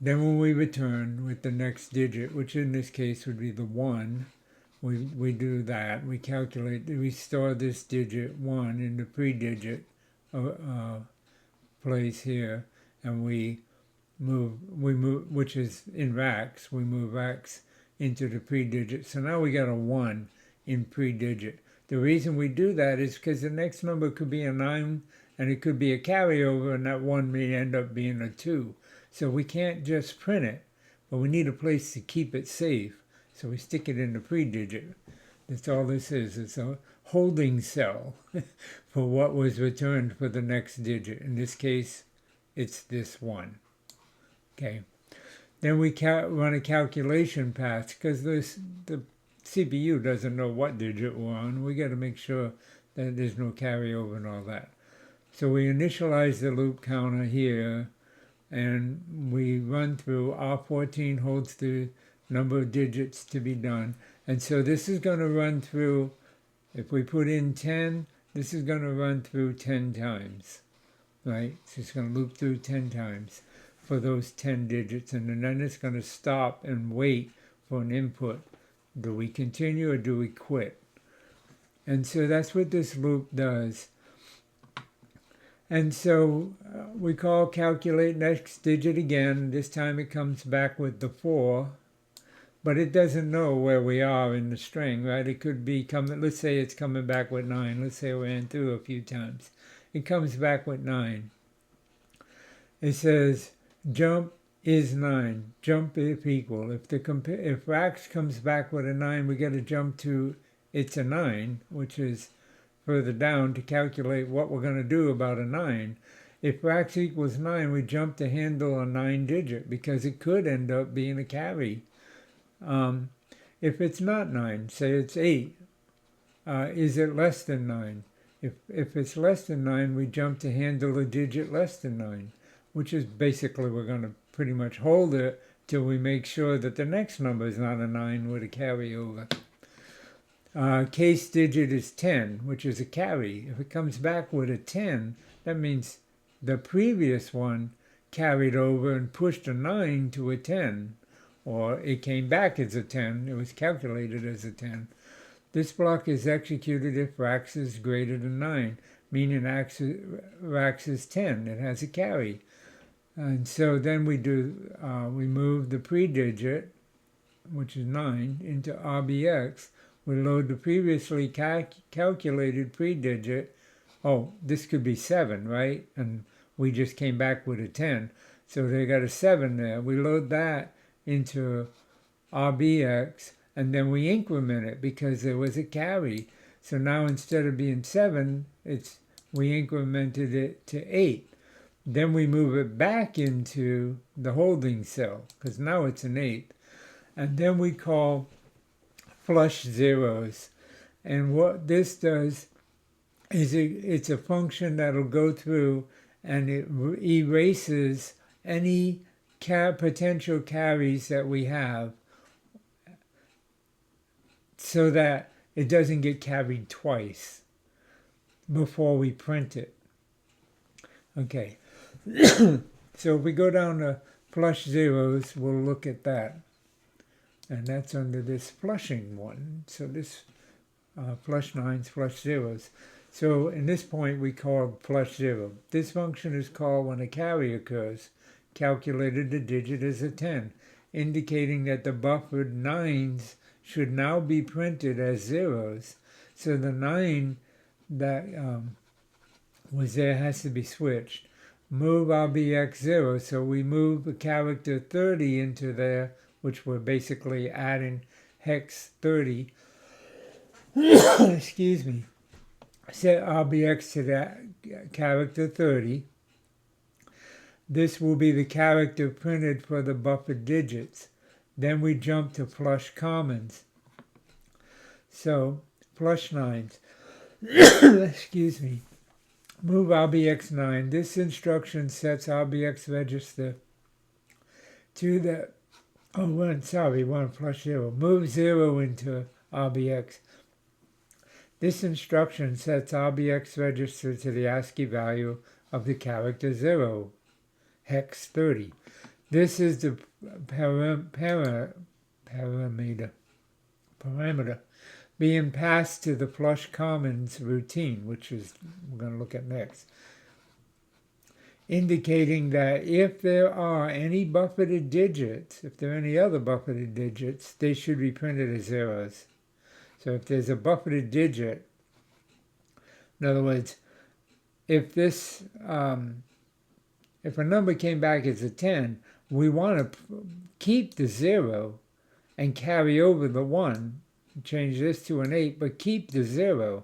then when we return with the next digit, which in this case would be the 1, we do that. We calculate, we store this digit 1 in the pre-digit place here, and we move, which is in racks, we move racks into the pre-digit. So now we got a 1 in pre-digit. The reason we do that is because the next number could be a 9, and it could be a carryover, and that 1 may end up being a 2. So we can't just print it, but we need a place to keep it safe. So we stick it in the pre-digit. That's all this is. It's a holding cell for what was returned for the next digit. In this case, it's this 1. Okay. Then we run a calculation pass because the CPU doesn't know what digit we're on. We got to make sure that there's no carryover and all that. So we initialize the loop counter here, and we run through. R14 holds the number of digits to be done. And so this is going to run through, if we put in 10, this is going to run through 10 times, right? So it's going to loop through 10 times for those 10 digits, and then it's going to stop and wait for an input. Do we continue or do we quit? And so that's what this loop does. And so we call calculate next digit again. This time it comes back with the 4, but it doesn't know where we are in the string, right? It could be coming, let's say it's coming back with 9. Let's say I ran through a few times. It comes back with 9. It says jump is 9. Jump if equal. If racks comes back with a 9, we got to jump to it's a 9, which is further down to calculate what we're going to do about a 9. If racks equals 9, we jump to handle a 9 digit because it could end up being a carry. If it's not 9, say it's 8, is it less than 9? If it's less than 9, we jump to handle a digit less than 9, which is basically we're going to pretty much hold it till we make sure that the next number is not a 9 with a carryover. Case digit is 10, which is a carry. If it comes back with a 10, that means the previous one carried over and pushed a 9 to a 10, or it came back as a 10. It was calculated as a 10. This block is executed if racks is greater than 9, meaning racks is 10. It has a carry. And so then we move the pre-digit, which is 9, into RBX. We load the previously calculated pre-digit. Oh, this could be 7, right? And we just came back with a 10. So they got a 7 there. We load that into RBX, and then we increment it because there was a carry. So now instead of being 7, we incremented it to 8. Then we move it back into the holding cell because now it's an 8. And then we call flush zeros. And what this does is it's a function that'll go through and it erases any potential carries that we have so that it doesn't get carried twice before we print it. Okay, so if we go down to flush zeros, we'll look at that. And that's under this flushing one. So this flush 9s, flush zeros. So in this point, we call flush 0. This function is called when a carry occurs. Calculated the digit as a 10, indicating that the buffered 9s should now be printed as zeros. So the 9 that was there has to be switched. Move RBX 0. So we move the character 30 into there, which we're basically adding hex 30. Excuse me. Set RBX to that character 30. this will be the character printed for the buffered digits. Then we jump to flush commons. So, flush 9s. Excuse me. Move RBX 9. This instruction sets RBX register to the, one flush 0. Move 0 into RBX. This instruction sets RBX register to the ASCII value of the character 0, hex 30. This is the parameter being passed to the flush commons routine, which is we're going to look at next, indicating that if there are any buffeted digits, if there are any other buffeted digits, they should be printed as zeros. So if there's a buffeted digit, in other words, if this, if a number came back as a 10, we want to keep the 0 and carry over the 1, change this to an 8, but keep the 0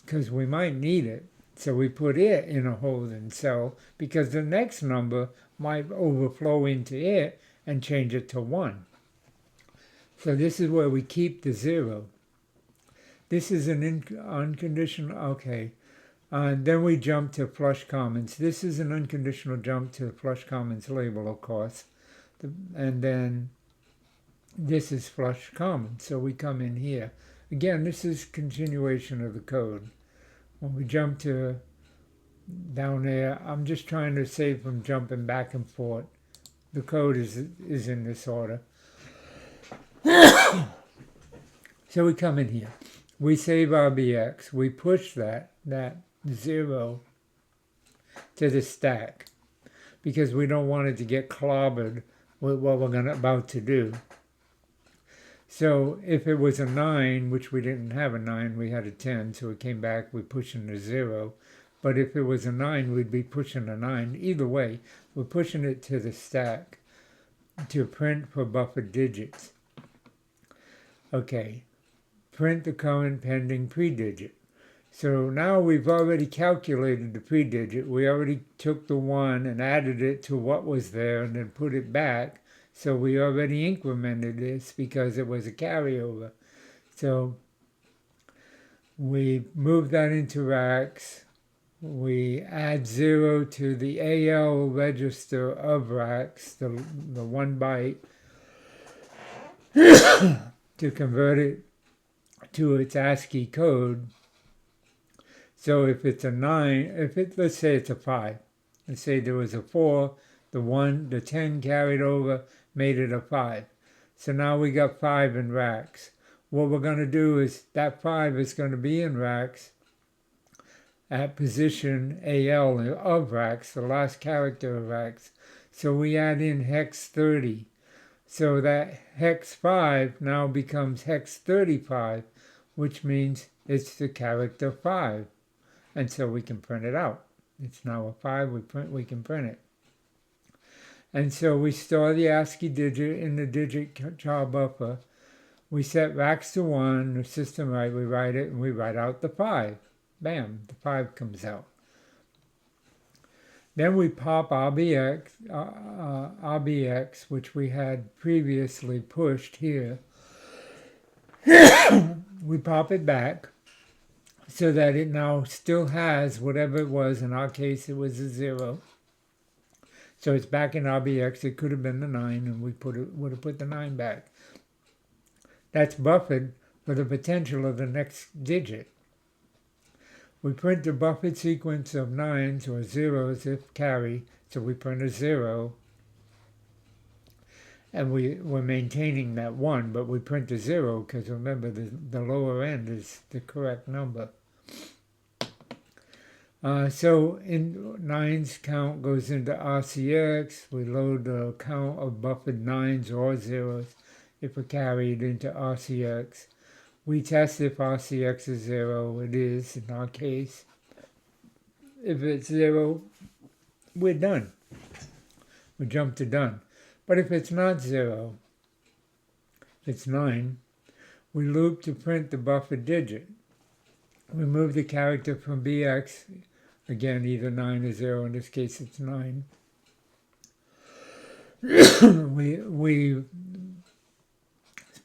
because we might need it. So we put it in a holding cell because the next number might overflow into it and change it to 1. So this is where we keep the 0. This is an unconditional, okay. Then we jump to flush commons. This is an unconditional jump to the flush commons label, of course. And then this is flush commons. So we come in here. Again, this is continuation of the code. When we jump to down there, I'm just trying to save from jumping back and forth. The code is in this order. So we come in here. We save RBX. We push that 0 to the stack because we don't want it to get clobbered with what we're about to do. So if it was a 9, which we didn't have a 9, we had a 10, so it came back, we're pushing the 0. But if it was a 9, we'd be pushing a 9. Either way, we're pushing it to the stack to print for buffered digits. Okay, print the current pending predigit. So now we've already calculated the predigit. We already took the 1 and added it to what was there and then put it back. So we already incremented this because it was a carryover. So we move that into racks. We add 0 to the AL register of racks, the 1 byte, to convert it to its ASCII code. So if it's a 9, let's say it's a 5. Let's say there was a 4, the 10 carried over, made it a 5. So now we got 5 in racks. What we're going to do is that 5 is going to be in racks at position AL of racks, the last character of racks. So we add in hex 30. So that hex 5 now becomes hex 35, which means it's the character 5. And so we can print it out. It's now a 5, we can print it. And so we store the ASCII digit in the digit char buffer. We set racks to 1, the system right, we write it, and we write out the 5. Bam, the 5 comes out. Then we pop RBX, which we had previously pushed here. We pop it back so that it now still has whatever it was. In our case, it was a 0. So it's back in RBX. It could have been the 9, and we would have put the 9 back. That's buffered for the potential of the next digit. We print the buffered sequence of 9s or 0s if carry, so we print a 0. And we're maintaining that 1, but we print a 0 because remember the lower end is the correct number. So in 9's count goes into RCX. We load the count of buffered 9s or 0s if we're carried into RCX. We test if RCX is 0. It is in our case. If it's 0, we're done. We jump to done. But if it's not 0, it's 9, we loop to print the buffered digit. We move the character from BX, again either 9 or 0, in this case it's 9. we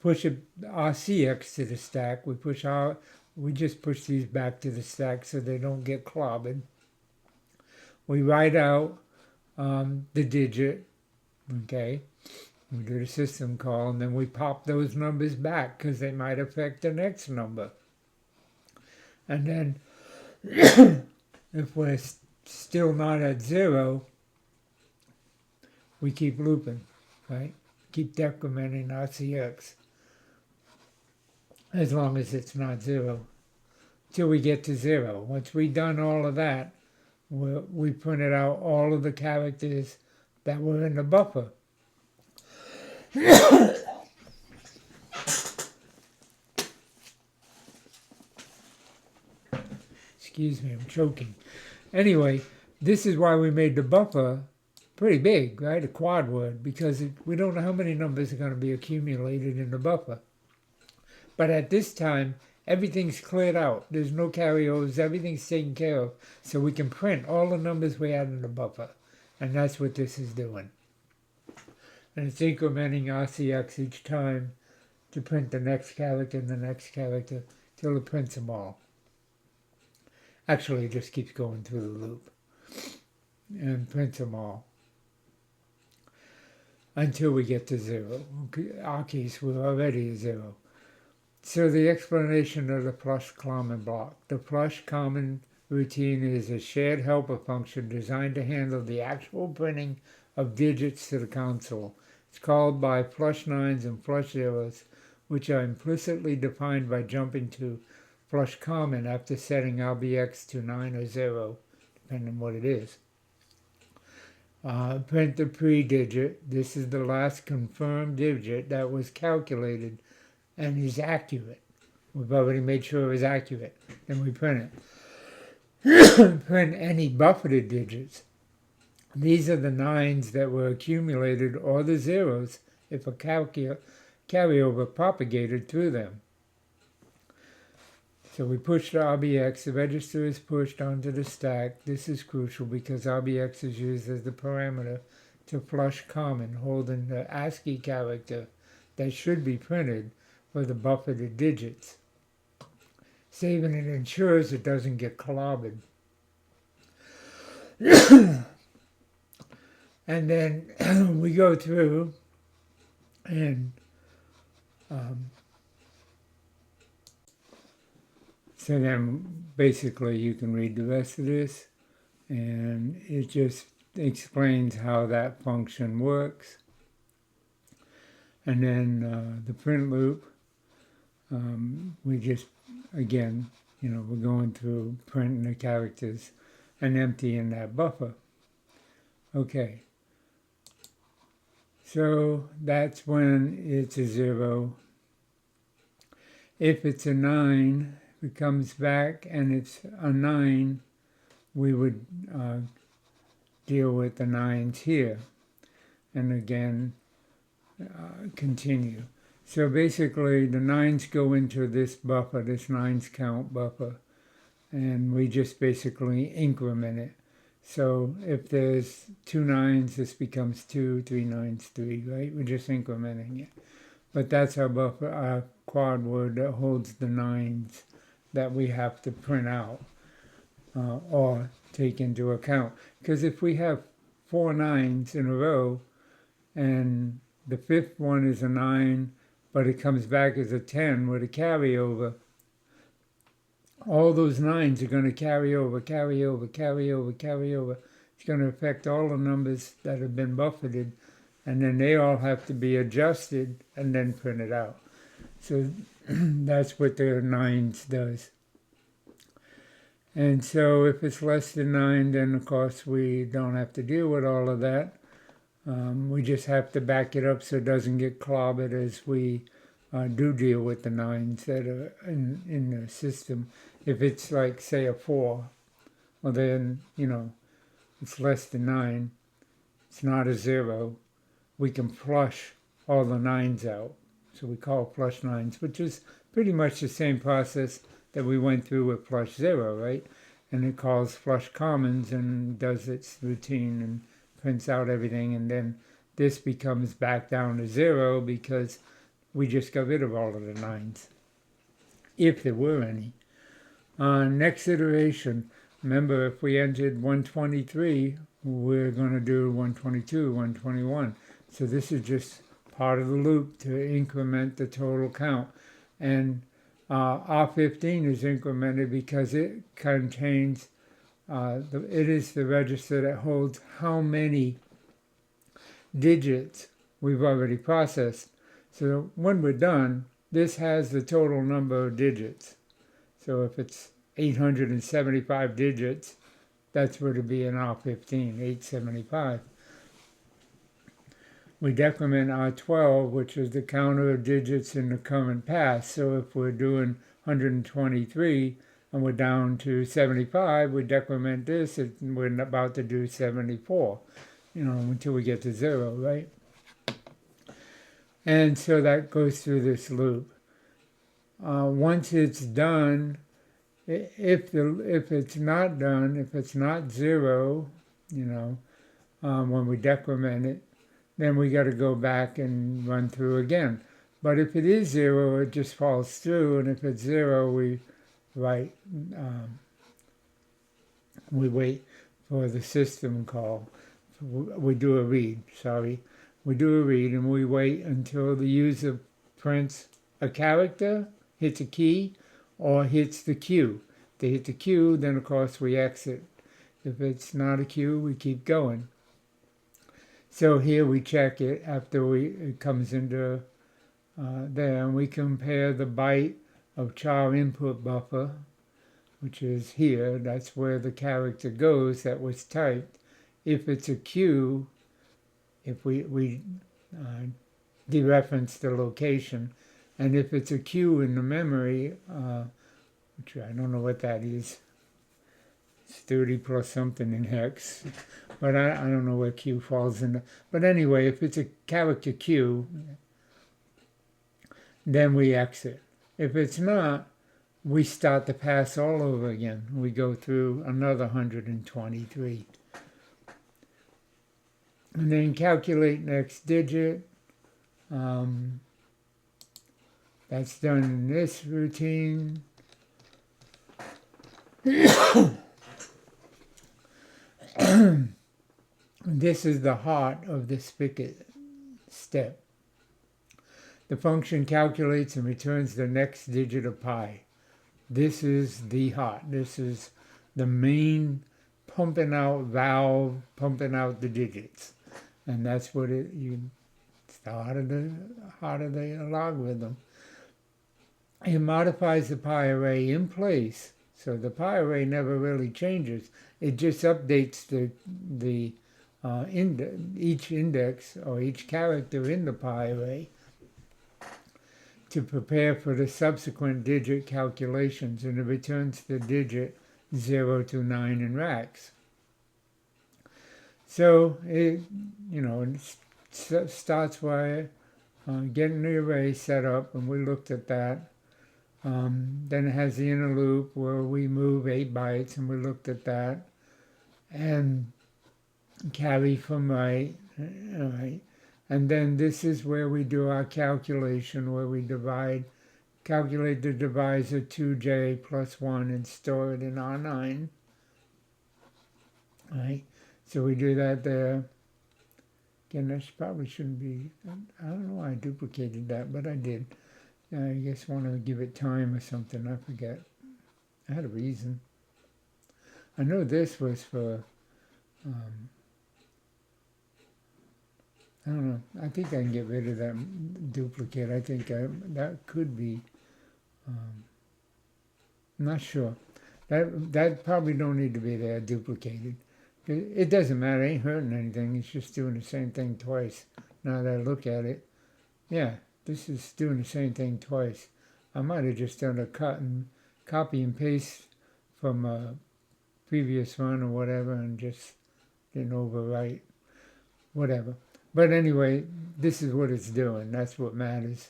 push our CX to the stack. We just push these back to the stack so they don't get clobbered. We write out the digit, okay? We do the system call, and then we pop those numbers back because they might affect the next number. And then if we're still not at 0, we keep looping, right? Keep decrementing our CX as long as it's not 0, till we get to 0. Once we've done all of that, we printed out all of the characters that were in the buffer. Excuse me, I'm choking. Anyway, this is why we made the buffer pretty big, right? A quad word, because we don't know how many numbers are going to be accumulated in the buffer. But at this time, everything's cleared out. There's no carryovers. Everything's taken care of. So we can print all the numbers we had in the buffer. And that's what this is doing. And it's incrementing RCX each time to print the next character and the next character till it prints them all. Actually, it just keeps going through the loop and prints them all until we get to 0. In our case, we're already at 0. So the explanation of the Plouffe common block. The Plouffe common routine is a shared helper function designed to handle the actual printing of digits to the console. It's called by Plouffe 9s and Plouffe 0s, which are implicitly defined by jumping to Plouffe common after setting RBX to 9 or 0, depending on what it is. Print the pre-digit. This is the last confirmed digit that was calculated and is accurate. We've already made sure it was accurate. Then we print it. Print any buffered digits. These are the 9s that were accumulated or the 0s if a carryover propagated through them. So we push the RBX, the register is pushed onto the stack. This is crucial because RBX is used as the parameter to Plouffe common, holding the ASCII character that should be printed for the buffered digits. Saving it ensures it doesn't get clobbered. And then we go through and so then basically you can read the rest of this, and it just explains how that function works. And then the print loop, we just, again, we're going through printing the characters and emptying that buffer. Okay. So that's when it's a 0. If it's a 9, if it comes back and it's a 9, we would deal with the 9s here. And again, continue. So basically the 9s go into this buffer, this 9s count buffer, and we just basically increment it. So if there's 2 9s, this becomes 2, 3 9s, 3, right? We're just incrementing it. But that's our buffer, our quad word that holds the 9s that we have to print out or take into account. Because if we have 4 9s in a row and the 5th one is a 9, but it comes back as a 10 with a carryover, all those 9s are going to carry over, carry over, carry over, carry over. It's going to affect all the numbers that have been buffered, and then they all have to be adjusted and then printed out. So that's what the 9s does. And so if it's less than 9, then of course we don't have to deal with all of that. We just have to back it up so it doesn't get clobbered as we do deal with the 9s that are in the system. If it's like, say, a 4, well then, it's less than 9. It's not a 0. We can flush all the 9s out. So we call flush 9s, which is pretty much the same process that we went through with flush 0, right? And it calls flush commons and does its routine and prints out everything, and then this becomes back down to 0 because we just got rid of all of the 9s, if there were any. Next iteration, remember if we entered 123, we're going to do 122, 121. So this is just part of the loop to increment the total count. And R15 is incremented because it contains, it is the register that holds how many digits we've already processed. So when we're done, this has the total number of digits. So if it's 875 digits, that's what it'd be in R15, 875. We decrement R12, which is the counter of digits in the current past. So if we're doing 123 and we're down to 75, we decrement this and we're about to do 74, until we get to 0, right? And so that goes through this loop. Once it's done, if it's not done, if it's not 0, when we decrement it, then we got to go back and run through again. But if it is 0, it just falls through, and if it's 0, we wait for the system call. We do a read, We do a read, and we wait until the user prints a character, hits a key, or hits the Q. If they hit the Q, then of course we exit. If it's not a Q, we keep going. So here we check it after it comes into there, and we compare the byte of char input buffer, which is here. That's where the character goes that was typed. If it's a Q, if we dereference the location, and if it's a Q in the memory, which I don't know what that is, it's 30 plus something in hex, but I don't know where Q falls in. But anyway, if it's a character Q, then we exit. If it's not, we start the pass all over again. We go through another 123. And then calculate next digit. That's done in this routine. This is the heart of the spigot step. The function calculates and returns the next digit of pi. This is the heart. This is the main pumping out valve, pumping out the digits. And that's what it's the heart of the logarithm. It modifies the pi array in place. So the pi array never really changes. It just updates each index or each character in the pi array to prepare for the subsequent digit calculations, and it returns the digit 0 to 9 in racks. So it starts by getting the array set up, and we looked at that. Then it has the inner loop where we move 8 bytes, and we looked at that. And carry from right. And then this is where we do our calculation, where we calculate the divisor 2j plus 1 and store it in R9. Right? So we do that there. Again, this probably shouldn't be, I don't know why I duplicated that, but I did. I guess want to give it time or something, I forget. I had a reason. I know this was for, I don't know, I think I can get rid of that duplicate. I think that could be, I'm not sure. That probably don't need to be there, duplicated. It doesn't matter, it ain't hurting anything, it's just doing the same thing twice. Now that I look at it, yeah, this is doing the same thing twice. I might have just done a copy and paste from a previous one or whatever and just didn't overwrite, whatever. But anyway, this is what it's doing, that's what matters.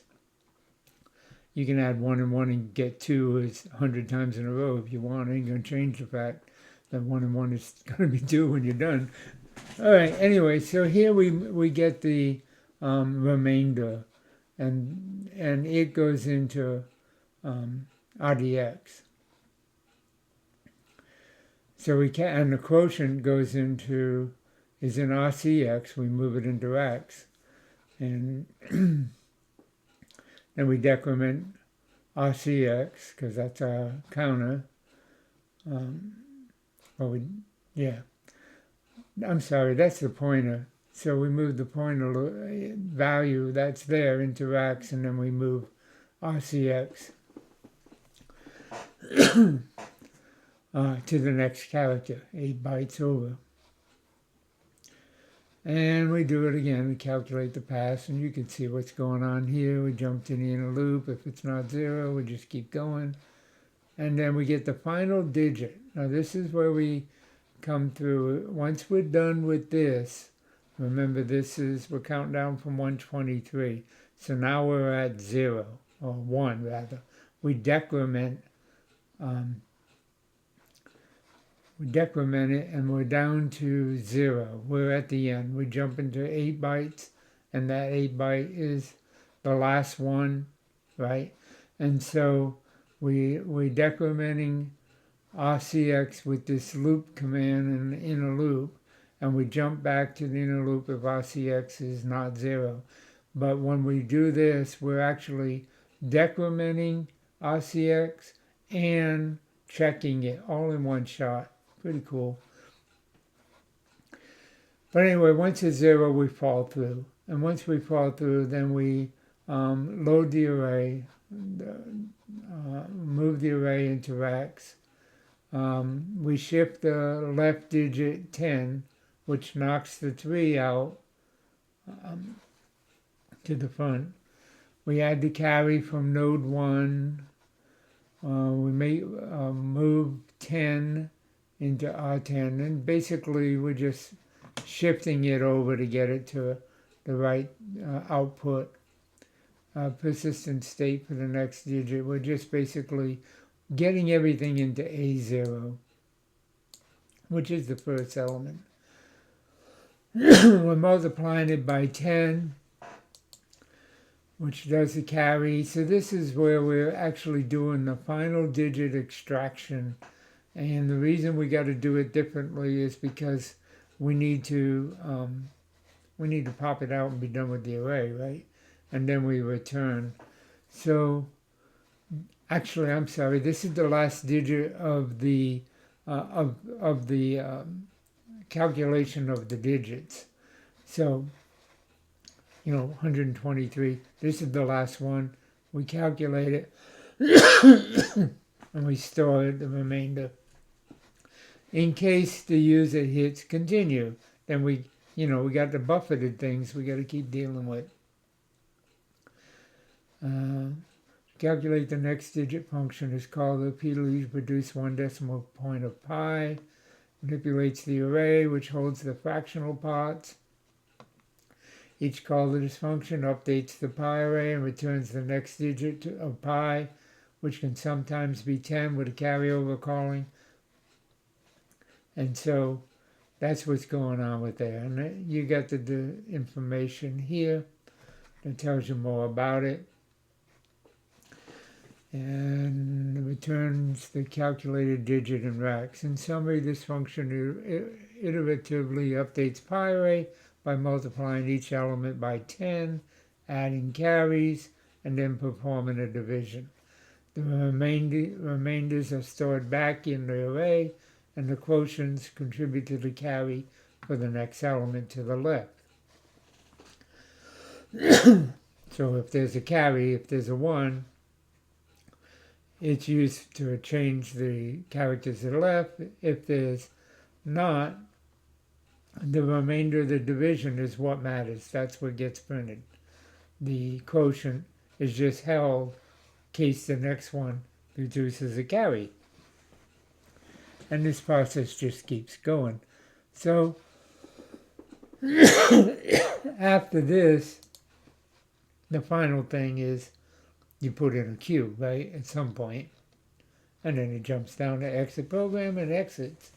You can add 1 and 1 and get 2 as 100 times in a row if you want. It ain't going to change the fact that 1 and 1 is going to be 2 when you're done. All right, anyway, so here we get the remainder, and it goes into RDX. So we can, and the quotient goes into, is in RCX, we move it into X, and then we decrement RCX, because that's our counter. Yeah, I'm sorry, that's the pointer. So we move the pointer value that's there into X, and then we move RCX to the next character, 8 bytes over. And we do it again, we calculate the pass, and you can see what's going on here. We jump to the inner loop. If it's not 0, we just keep going. And then we get the final digit. Now this is where we come through. Once we're done with this, remember we're counting down from 123. So now we're at 0, or 1 rather. We decrement it, and we're down to 0. We're at the end. We jump into 8 bytes, and that 8 byte is the last one, right? And so we're decrementing RCX with this loop command in the inner loop, and we jump back to the inner loop if RCX is not 0. But when we do this, we're actually decrementing RCX and checking it all in one shot. Pretty cool. But anyway, once it's 0, we fall through. And once we fall through, then we load the array, move the array into X. We shift the left digit 10, which knocks the 3 out to the front. We add the carry from node 1. We may move 10 into R10, and basically we're just shifting it over to get it to the right output persistent state for the next digit. We're just basically getting everything into A0, which is the first element. We're multiplying it by 10, which does the carry. So this is where we're actually doing the final digit extraction. And the reason we got to do it differently is because we need to pop it out and be done with the array, right? And then we return. So actually, I'm sorry, this is the last digit of the calculation of the digits. So 123. This is the last one. We calculate it and we store the remainder. In case the user hits continue, then we got the buffered things we got to keep dealing with. Calculate the next digit function is called repeatedly produce 1 decimal point of pi. Manipulates the array, which holds the fractional parts. Each call to this function updates the pi array and returns the next digit of pi, which can sometimes be 10 with a carryover calling. And so that's what's going on with there. And you got the information here that tells you more about it. And returns the calculated digit in racks. In summary, this function iteratively updates pi array by multiplying each element by 10, adding carries, and then performing a division. The remainders are stored back in the array, and the quotients contribute to the carry for the next element to the left. So if there's a carry, if there's a 1, it's used to change the characters to the left. If there's not, the remainder of the division is what matters. That's what gets printed. The quotient is just held in case the next one produces a carry. And this process just keeps going. So after this, the final thing is you put in a Q, right, at some point, and then it jumps down to exit program and exits.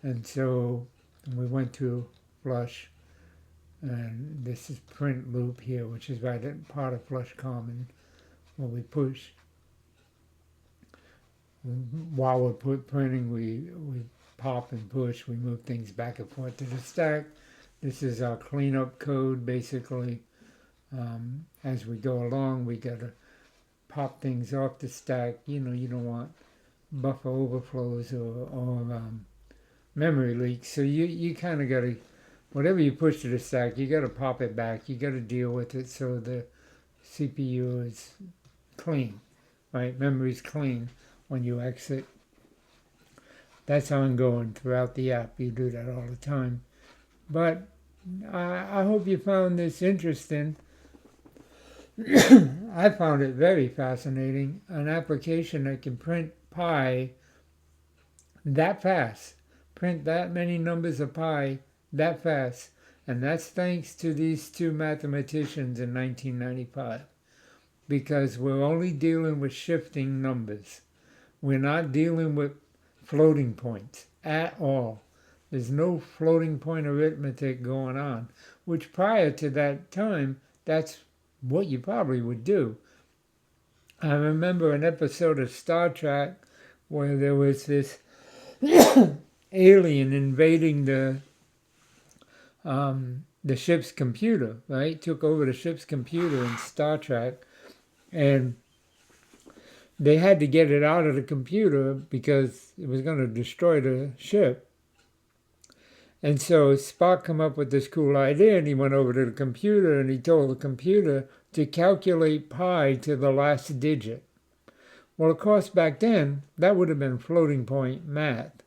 And so we went to Flush, and this is print loop here, which is right at part of Flush Common, where we push. While we're printing, we pop and push. We move things back and forth to the stack. This is our cleanup code, basically. As we go along, we got to pop things off the stack. You know, you don't want buffer overflows or memory leaks. So you kind of got to, whatever you push to the stack, you got to pop it back. You got to deal with it so the CPU is clean, right? Memory's clean when you exit. That's ongoing throughout the app. You do that all the time. But I hope you found this interesting. I found it very fascinating. An application that can print pi that fast, print that many numbers of pi that fast. And that's thanks to these two mathematicians in 1995. Because we're only dealing with shifting numbers. We're not dealing with floating points at all. There's no floating point arithmetic going on, which prior to that time, that's what you probably would do. I remember an episode of Star Trek where there was this alien invading the ship's computer, right? Took over the ship's computer in Star Trek, and they had to get it out of the computer because it was going to destroy the ship. And so Spock came up with this cool idea, and he went over to the computer and he told the computer to calculate pi to the last digit. Well, of course, back then, that would have been floating point math.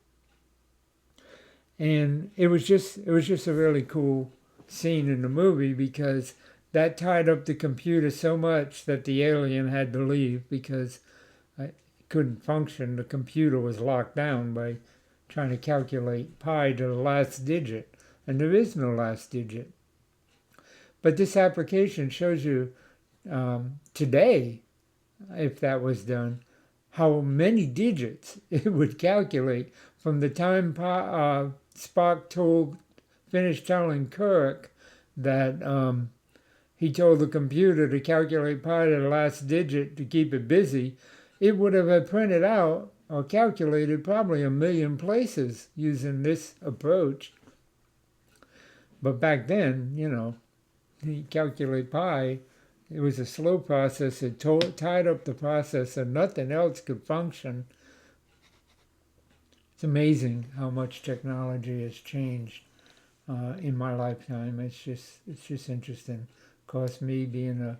And it was just a really cool scene in the movie because that tied up the computer so much that the alien had to leave because it couldn't function. The computer was locked down by trying to calculate pi to the last digit, and there is no last digit. But this application shows you today, if that was done, how many digits it would calculate from the time Spock finished telling Kirk that he told the computer to calculate pi to the last digit to keep it busy. It would have printed out or calculated probably 1 million places using this approach. But back then, you know, he calculate pi, it was a slow process. It tied up the process and nothing else could function. It's amazing how much technology has changed in my lifetime. It's just interesting. Of course, me being a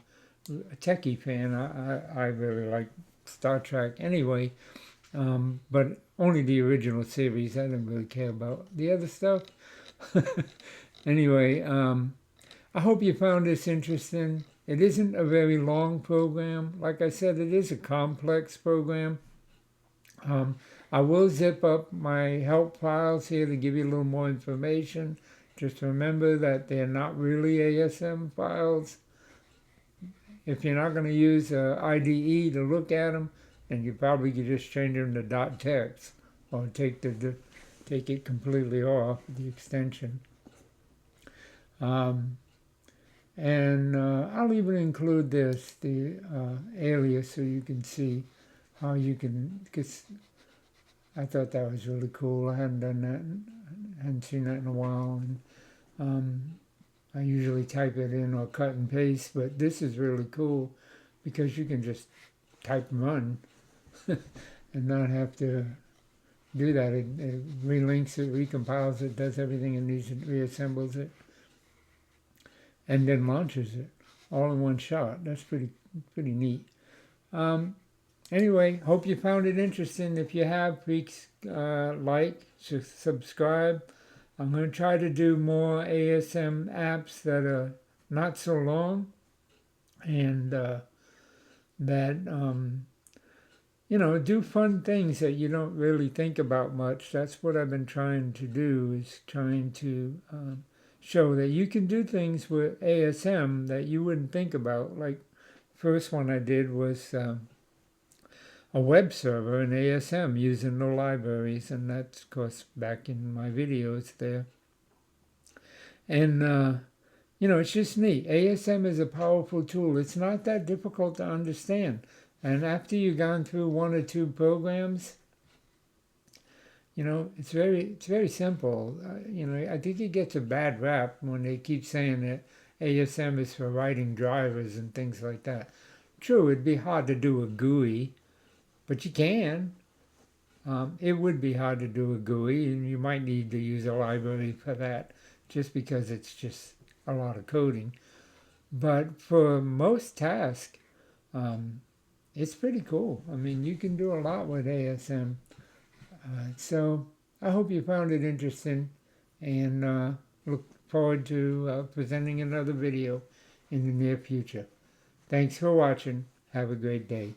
techie fan, I really like Star Trek anyway. But only the original series. I didn't really care about the other stuff. Anyway, I hope you found this interesting. It isn't a very long program. Like I said, it is a complex program. I will zip up my help files here to give you a little more information. Just remember that they're not really ASM files. If you're not going to use IDE to look at them, and you probably could just change them to .text or take it completely off the extension. And I'll even include the alias, so you can see how you can, because I thought that was really cool. I hadn't done that, hadn't seen that in a while. And I usually type it in or cut and paste, but this is really cool because you can just type run and not have to do that. It relinks it, recompiles it, does everything it needs, it reassembles it, and then launches it all in one shot. That's pretty neat. Anyway, hope you found it interesting. If you have, please like, subscribe. I'm going to try to do more ASM apps that are not so long and that do fun things that you don't really think about much. That's what I've been trying to do, is trying to show that you can do things with ASM that you wouldn't think about. Like, first one I did was a web server in ASM using the libraries, and that's, of course, back in my videos there. And, it's just neat. ASM is a powerful tool. It's not that difficult to understand. And after you've gone through one or two programs, it's very simple. I think it gets a bad rap when they keep saying that ASM is for writing drivers and things like that. True, it'd be hard to do a GUI, but you can. It would be hard to do a GUI, and you might need to use a library for that, just because it's just a lot of coding. But for most tasks, it's pretty cool. I mean, you can do a lot with ASM. So I hope you found it interesting, and look forward to presenting another video in the near future. Thanks for watching. Have a great day.